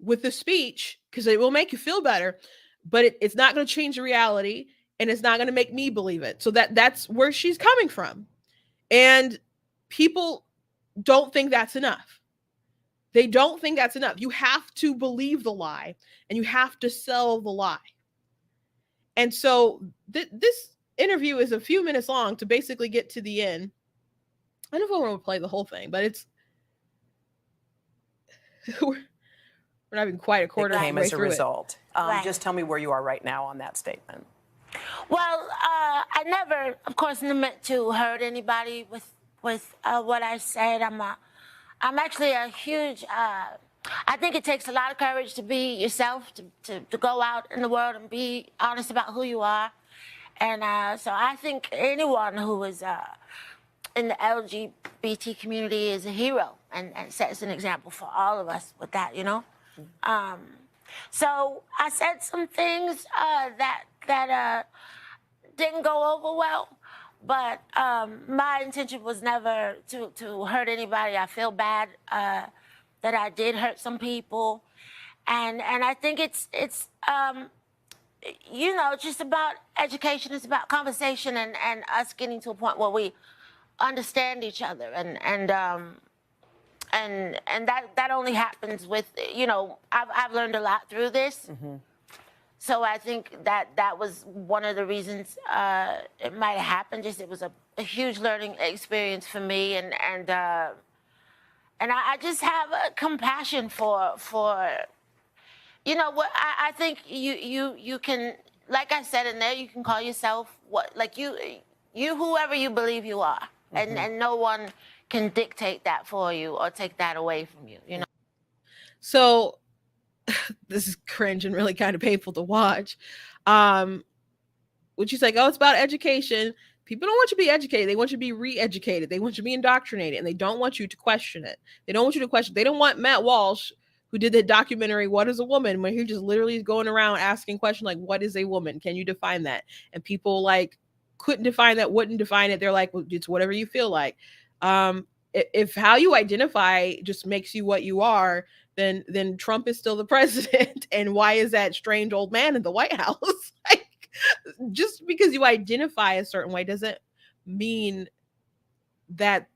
with the speech, because it will make you feel better, but it's not going to change the reality, and it's not going to make me believe it. So that's where she's coming from. And people don't think that's enough. They don't think that's enough. You have to believe the lie, and you have to sell the lie. And so this interview is a few minutes long to basically get to the end. I don't know if I want to play the whole thing, but it's we're not even quite a quarter of the way through it. As a result. Just tell me where you are right now on that statement. Well, I never, of course, meant to hurt anybody with what I said. I'm actually a huge. I think it takes a lot of courage to be yourself, to go out in the world and be honest about who you are. And so I think anyone who is in the LGBT community is a hero and sets an example for all of us with that, you know? So I said some things that didn't go over well, but my intention was never to hurt anybody. I feel bad that I did hurt some people, and I think it's you know, just about education. It's about conversation and us getting to a point where we understand each other, and that only happens with, you know, I've learned a lot through this. Mm-hmm. So I think that was one of the reasons it might have happened. Just it was a huge learning experience for me, and I just have a compassion for you know what I think you can like I said in there, you can call yourself you whoever you believe you are, and no one can dictate that for you or take that away from you. You know. So this is cringe and really kind of painful to watch. Which is like, oh, it's about education. People don't want you to be educated. They want you to be re-educated. They want you to be indoctrinated, and they don't want you to question it. They don't want you to question. They don't want Matt Walsh, who did the documentary "What is a Woman," when he just literally is going around asking questions like, "What is a woman? Can you define that?" And people like couldn't define that, wouldn't define it. They're like, well, it's whatever you feel like. If how you identify just makes you what you are, then Trump is still the president. And why is that strange old man in the White House? Like, just because you identify a certain way doesn't mean that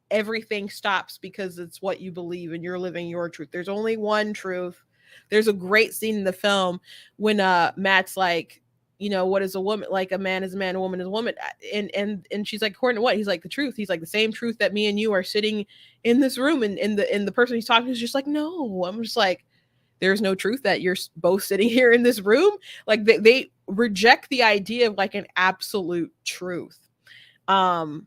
everything stops because it's what you believe and you're living your truth. There's only one truth. There's a great scene in the film when Matt's like, you know, what is a woman? Like, a man is a man, a woman is a woman. And she's like, according to what? He's like, the truth. He's like, the same truth that me and you are sitting in this room, and the person he's talking to is just like, no. I'm just like, there's no truth that you're both sitting here in this room. Like, they reject the idea of like an absolute truth. And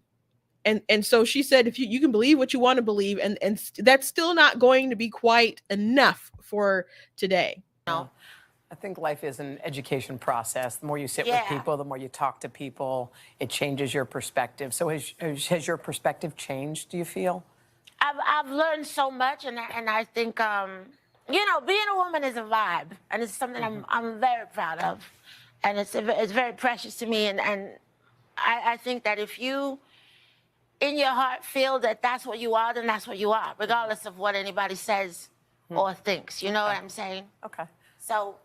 so she said, if you can believe what you want to believe, and that's still not going to be quite enough for today. No. I think life is an education process. The more you sit with people, the more you talk to people, it changes your perspective. So has your perspective changed, do you feel? I've learned so much, and I think you know, being a woman is a vibe, and it's something I'm very proud of, and it's very precious to me, and I think that if you in your heart feel that that's what you are, then that's what you are, regardless of what anybody says or thinks. You know what I'm saying? Okay. So,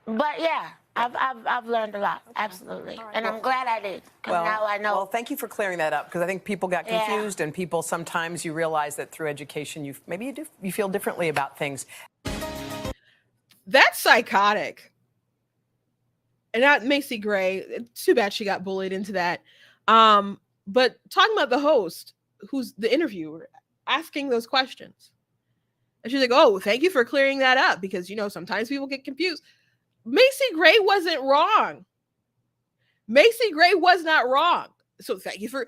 but yeah, I've learned a lot, absolutely, and I'm glad I did, because now I know. Well, thank you for clearing that up, because I think people got confused, and people sometimes you realize that through education you feel differently about things. That's psychotic. And not Macy Gray. It's too bad she got bullied into that. But talking about the host, who's the interviewer, asking those questions. And she's like, oh, thank you for clearing that up, because, you know, sometimes people get confused. Macy Gray wasn't wrong. Macy Gray was not wrong. So thank you for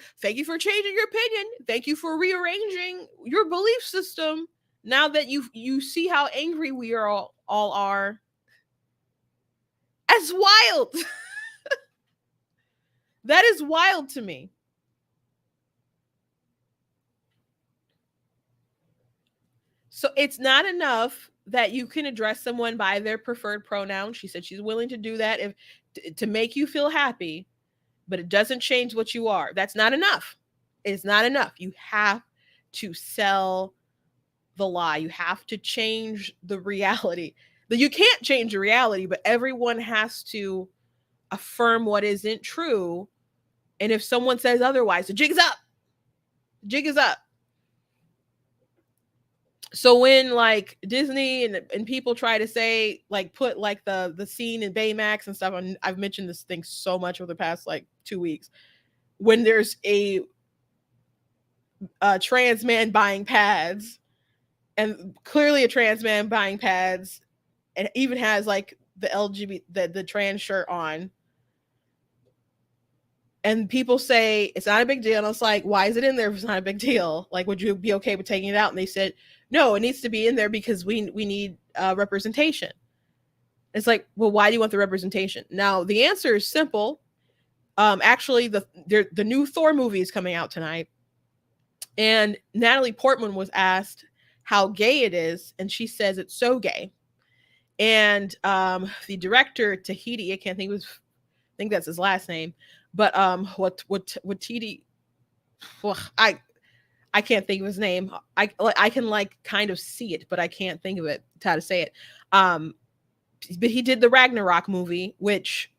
changing your opinion. Thank you for rearranging your belief system. Now that you see how angry we are all are. That's wild. That is wild to me. So it's not enough that you can address someone by their preferred pronoun. She said she's willing to do that to make you feel happy, but it doesn't change what you are. That's not enough. It's not enough. You have to sell the lie. You have to change the reality. You can't change the reality, but everyone has to affirm what isn't true. And if someone says otherwise, the jig is up. The jig is up. So when like Disney and people try to say, like, put like the scene in Baymax and stuff, and I've mentioned this thing so much over the past like 2 weeks, when there's a trans man buying pads, and clearly a trans man buying pads, and even has like the LGBT, the trans shirt on, and people say it's not a big deal, and it's like, why is it in there if it's not a big deal? Like, would you be okay with taking it out? And they said, no, it needs to be in there because we need representation. It's like, well, why do you want the representation? Now, the answer is simple. Actually, the new Thor movie is coming out tonight, and Natalie Portman was asked how gay it is, and she says it's so gay. And the director, Tahiti, I think that's his last name, but what Tahiti, I can't think of his name. I can like kind of see it, but I can't think of it, how to say it. But he did the Ragnarok movie, which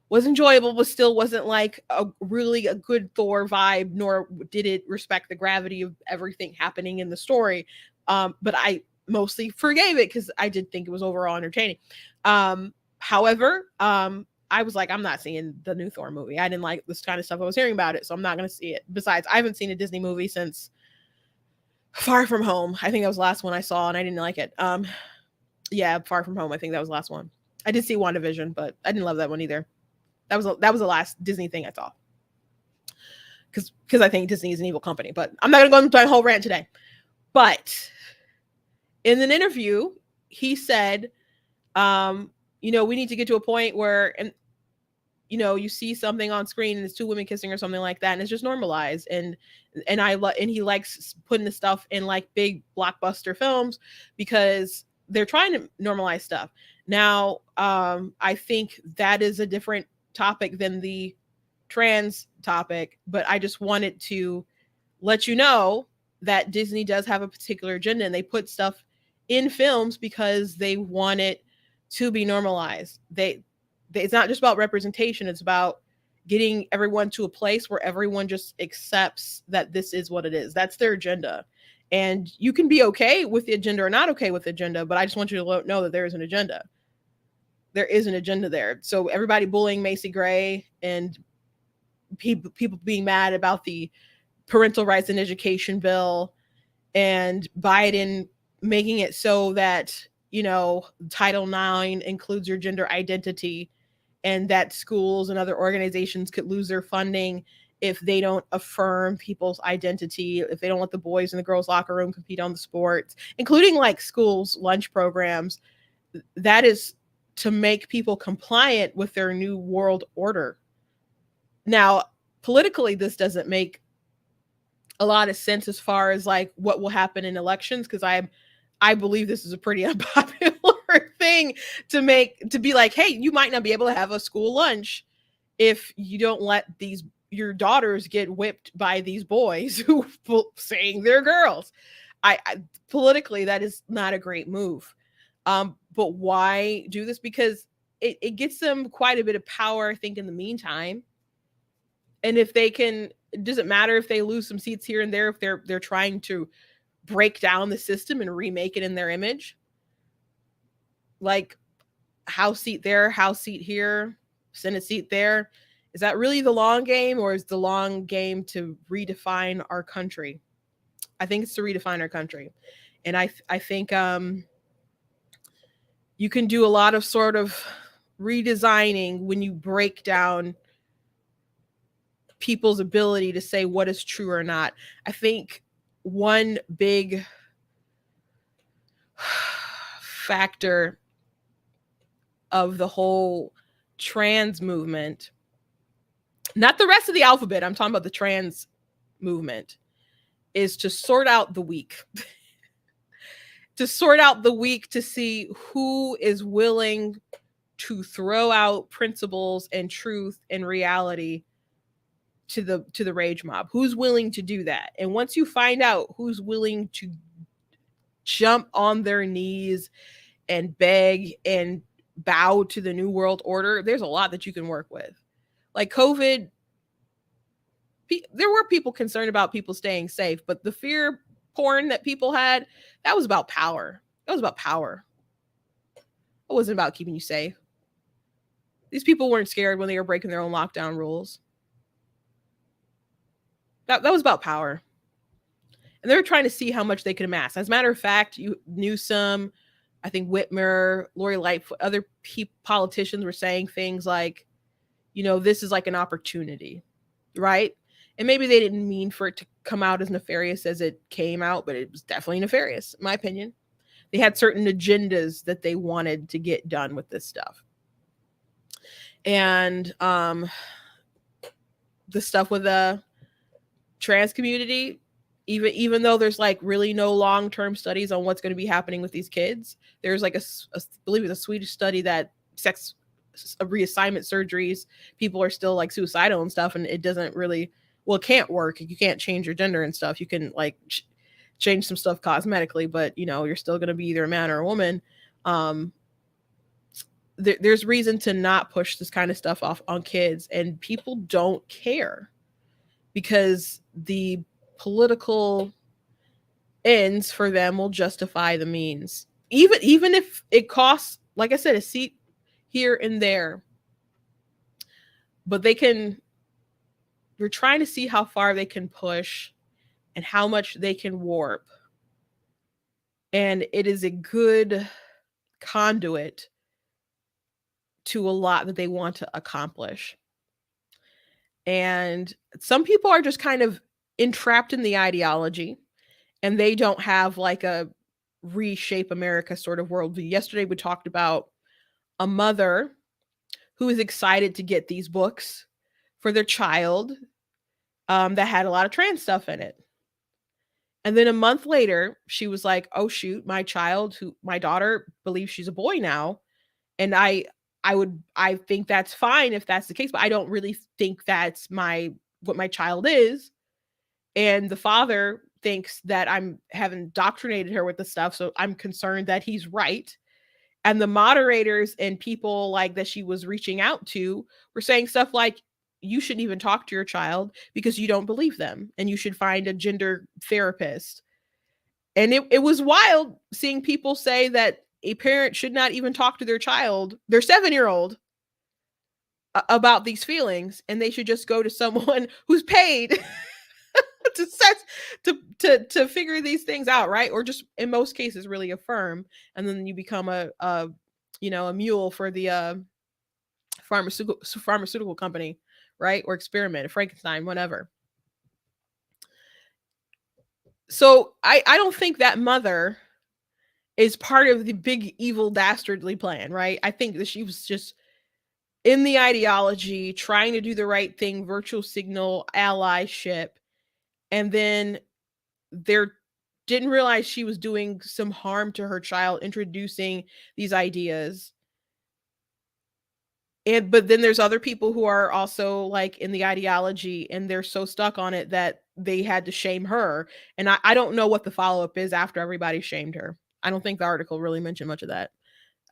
was enjoyable, but still wasn't like a good Thor vibe, nor did it respect the gravity of everything happening in the story. But I mostly forgave it because I did think it was overall entertaining. However, I was like, I'm not seeing the new Thor movie. I didn't like this kind of stuff I was hearing about it, so I'm not going to see it. Besides, I haven't seen a Disney movie since Far From Home. I think that was the last one I saw, and I didn't like it. Yeah, Far From Home. I think that was the last one. I did see WandaVision, but I didn't love that one either. That was the last Disney thing I saw. Because I think Disney is an evil company, but I'm not gonna go into my whole rant today. But in an interview, he said, we need to get to a point where, and you see something on screen and it's two women kissing or something like that, and it's just normalized. And he likes putting the stuff in like big blockbuster films because they're trying to normalize stuff. Now, I think that is a different topic than the trans topic, but I just wanted to let you know that Disney does have a particular agenda, and they put stuff in films because they want it to be normalized. It's not just about representation, it's about getting everyone to a place where everyone just accepts that this is what it is. That's their agenda. And you can be okay with the agenda or not okay with the agenda, but I just want you to know that there is an agenda. There is an agenda there. So everybody bullying Macy Gray and people being mad about the parental rights and education bill, and Biden making it so that, Title IX includes your gender identity, and that schools and other organizations could lose their funding if they don't affirm people's identity, if they don't let the boys in the girls' locker room compete on the sports, including like schools' lunch programs. That is to make people compliant with their new world order. Now, politically, this doesn't make a lot of sense as far as like what will happen in elections, because I believe this is a pretty unpopular thing to be like, hey, you might not be able to have a school lunch if you don't let your daughters get whipped by these boys who saying they're girls. I politically, that is not a great move. But why do this? Because it gets them quite a bit of power, I think, in the meantime. And if they can, it doesn't matter if they lose some seats here and there, if they're trying to break down the system and remake it in their image. Like House seat there, House seat here, Senate seat there. Is that really the long game, or is the long game to redefine our country? I think it's to redefine our country. And I think you can do a lot of sort of redesigning when you break down people's ability to say what is true or not. I think one big factor of the whole trans movement, not the rest of the alphabet, I'm talking about the trans movement, is to sort out the weak. To sort out the weak, to see who is willing to throw out principles and truth and reality to the rage mob. Who's willing to do that? And once you find out who's willing to jump on their knees and beg and bow to the new world order, there's a lot that you can work with. Like COVID, there were people concerned about people staying safe, but the fear porn that people had, that was about power. That was about power. It wasn't about keeping you safe. These people weren't scared when they were breaking their own lockdown rules. That was about power. And they were trying to see how much they could amass. As a matter of fact, Newsom, I think Whitmer, Lori Lightfoot, other politicians were saying things like, this is like an opportunity, right? And maybe they didn't mean for it to come out as nefarious as it came out, but it was definitely nefarious, in my opinion. They had certain agendas that they wanted to get done with this stuff. And the stuff with the trans community, even though there's like really no long-term studies on what's going to be happening with these kids, there's like I believe it's a Swedish study that sex reassignment surgeries, people are still like suicidal and stuff, and it doesn't really, well, it can't work. You can't change your gender and stuff. You can like change some stuff cosmetically, but you're still going to be either a man or a woman. There's reason to not push this kind of stuff off on kids, and people don't care because the political ends for them will justify the means, even if it costs, like I said, a seat here and there. But they're trying to see how far they can push and how much they can warp. And it is a good conduit to a lot that they want to accomplish. And some people are just kind of entrapped in the ideology, and they don't have like a reshape America sort of worldview. Yesterday, we talked about a mother who is excited to get these books for their child that had a lot of trans stuff in it. And then a month later, she was like, "Oh shoot, my daughter believes she's a boy now." And I think that's fine if that's the case, but I don't really think that's what my child is. And the father thinks that I'm have indoctrinated her with the stuff, so I'm concerned that he's right. And the moderators and people like that she was reaching out to were saying stuff like, you shouldn't even talk to your child because you don't believe them, and you should find a gender therapist. And it was wild seeing people say that a parent should not even talk to their child, their 7-year-old, about these feelings, and they should just go to someone who's paid to figure these things out, right? Or just in most cases really affirm, and then you become a mule for the pharmaceutical company, right? Or experiment, Frankenstein, whatever. So I don't think that mother is part of the big evil dastardly plan, right? I think that she was just in the ideology, trying to do the right thing, virtual signal allyship, and then there didn't realize she was doing some harm to her child, introducing these ideas. But then there's other people who are also like in the ideology, and they're so stuck on it that they had to shame her. And I don't know what the follow-up is after everybody shamed her. I don't think the article really mentioned much of that.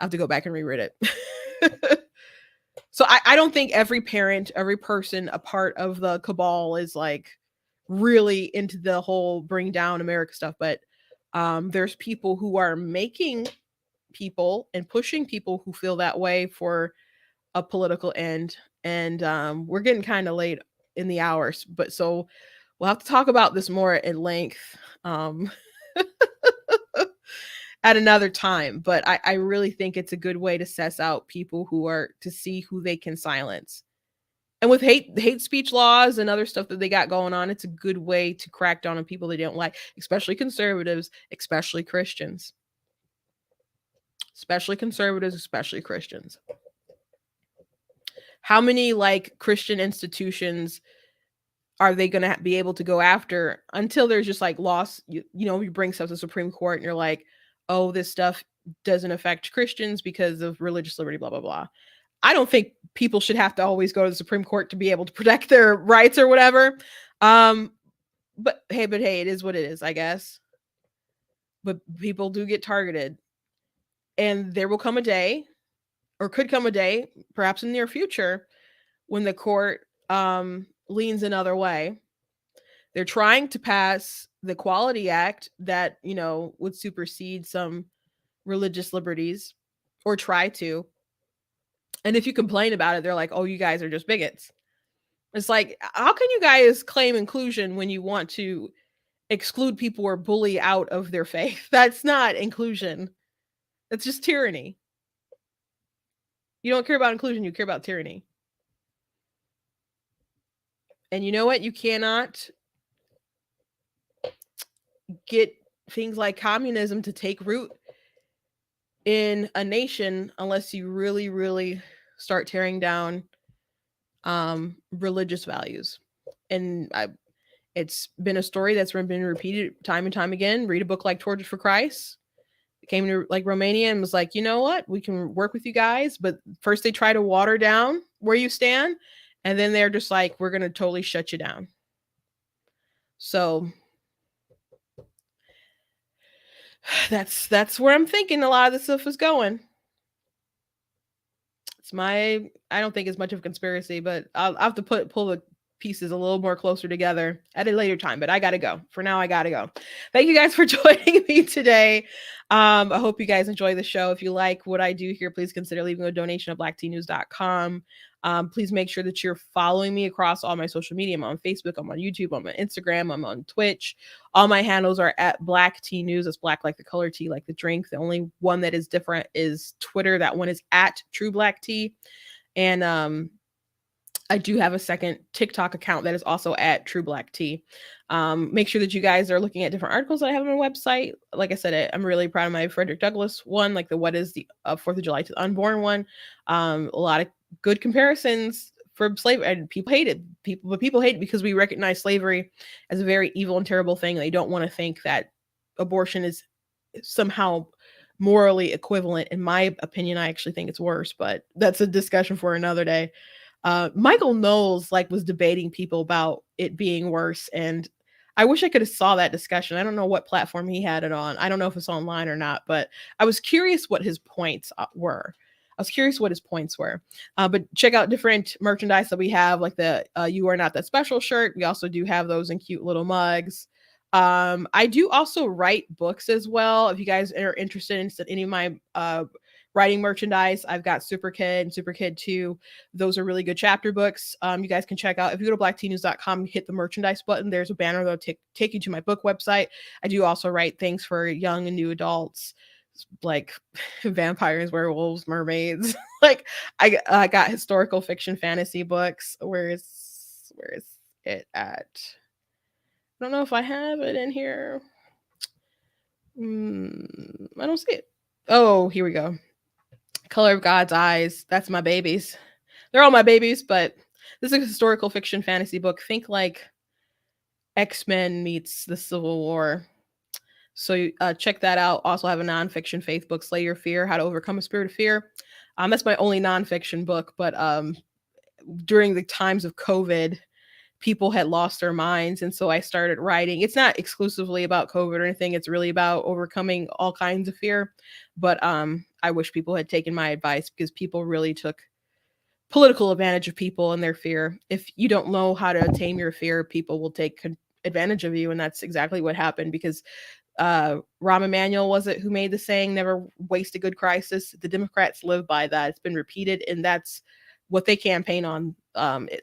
I have to go back and reread it. So I don't think every parent, every person a part of the cabal is like really into the whole bring down America stuff. But there's people who are making people and pushing people who feel that way for a political end. And we're getting kind of late in the hours, but so we'll have to talk about this more at length at another time. But I really think it's a good way to suss out people who are to see who they can silence. And with hate speech laws and other stuff that they got going on, it's a good way to crack down on people they don't like, especially conservatives, especially Christians. Especially conservatives, especially Christians. How many like Christian institutions are they going to be able to go after until there's just like loss? You bring stuff to the Supreme Court and you're like, oh, this stuff doesn't affect Christians because of religious liberty, blah, blah, blah. I don't think people should have to always go to the Supreme Court to be able to protect their rights or whatever. But hey, it is what it is, I guess. But people do get targeted. And there will come a day, or could come a day, perhaps in the near future, when the court leans another way. They're trying to pass the Equality Act that, would supersede some religious liberties, or try to. And if you complain about it, they're like, oh, you guys are just bigots. It's like, how can you guys claim inclusion when you want to exclude people or bully out of their faith? That's not inclusion. That's just tyranny. You don't care about inclusion, you care about tyranny. And you know what? You cannot get things like communism to take root in a nation unless you really, really start tearing down religious values. And it's been a story that's been repeated time and time again. Read a book like Torches for Christ. It came to like Romania and was like, you know what? We can work with you guys. But first they try to water down where you stand. And then they're just like, we're going to totally shut you down. So that's where I'm thinking a lot of this stuff is going. I don't think it's much of a conspiracy, but I'll have to pull the pieces a little more closer together at a later time. But I got to go. For now, I got to go. Thank you guys for joining me today. I hope you guys enjoy the show. If you like what I do here, please consider leaving a donation at blacktnews.com. Please make sure that you're following me across all my social media. I'm on Facebook, I'm on YouTube, I'm on Instagram, I'm on Twitch. All my handles are at Black Tea News. It's black like the color tea, like the drink. The only one that is different is Twitter. That one is at True Black Tea. And I do have a second TikTok account that is also at True Black Tea. Make sure that you guys are looking at different articles that I have on my website. Like I said, I'm really proud of my Frederick Douglass one, like the what is the 4th of July to the unborn one. A lot of good comparisons for slavery, and people hate it. People hate it because we recognize slavery as a very evil and terrible thing. They don't want to think that abortion is somehow morally equivalent. In my opinion, I actually think it's worse, but that's a discussion for another day. Michael Knowles was debating people about it being worse, and I wish I could have saw that discussion. I don't know what platform he had it on. I don't know if it's online or not, but I was curious what his points were. But check out different merchandise that we have, like the "You Are Not That Special" shirt. We also do have those in cute little mugs. I do also write books as well. If you guys are interested in any of my writing merchandise, I've got Super Kid and Super Kid 2. Those are really good chapter books. You guys can check out. If you go to blacktnews.com, hit the merchandise button. There's a banner that'll take you to my book website. I do also write things for young and new adults, like vampires, werewolves, mermaids. I got historical fiction fantasy books. Where is it at? I don't know if I have it in here. I don't see it. Oh, here we go. Color of God's Eyes. That's my babies. They're all my babies, but this is a historical fiction fantasy book. Think like X-Men meets the Civil War. So check that out. Also have a nonfiction faith book, Slay Your Fear, How to Overcome a Spirit of Fear. That's my only nonfiction book, but during the times of COVID, people had lost their minds, and so I started writing. It's not exclusively about COVID or anything. It's really about overcoming all kinds of fear. But I wish people had taken my advice, because people really took political advantage of people and their fear. If you don't know how to tame your fear, people will take advantage of you, and that's exactly what happened. Because Rahm Emanuel, was it, who made the saying, "Never waste a good crisis"? The Democrats live by that. It's been repeated, and that's what they campaign on.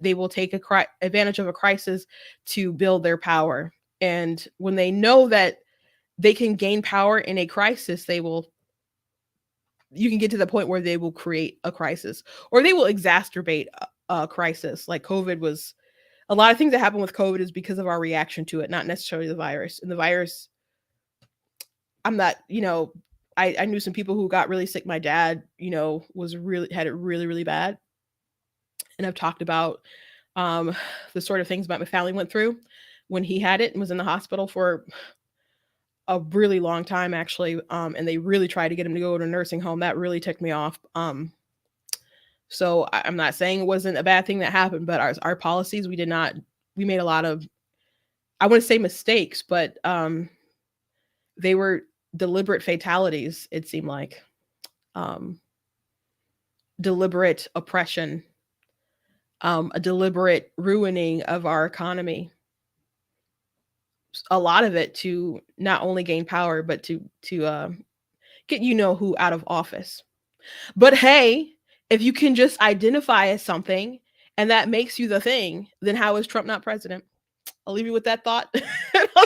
They will take advantage of a crisis to build their power. And when they know that they can gain power in a crisis, you can get to the point where they will create a crisis, or they will exacerbate a crisis. Like COVID was, a lot of things that happen with COVID is because of our reaction to it, not necessarily the virus. And the virus, I'm not, I knew some people who got really sick. My dad, had it really, really bad. And I've talked about the sort of things about my family went through when he had it and was in the hospital for a really long time, actually. And they really tried to get him to go to a nursing home. That really ticked me off. So I'm not saying it wasn't a bad thing that happened, but our policies, we made a lot of, I wouldn't say mistakes, but they were deliberate fatalities, it seemed like. Deliberate oppression. A deliberate ruining of our economy. A lot of it to not only gain power, but to get who out of office. But hey, if you can just identify as something and that makes you the thing, then how is Trump not president? I'll leave you with that thought. And I'll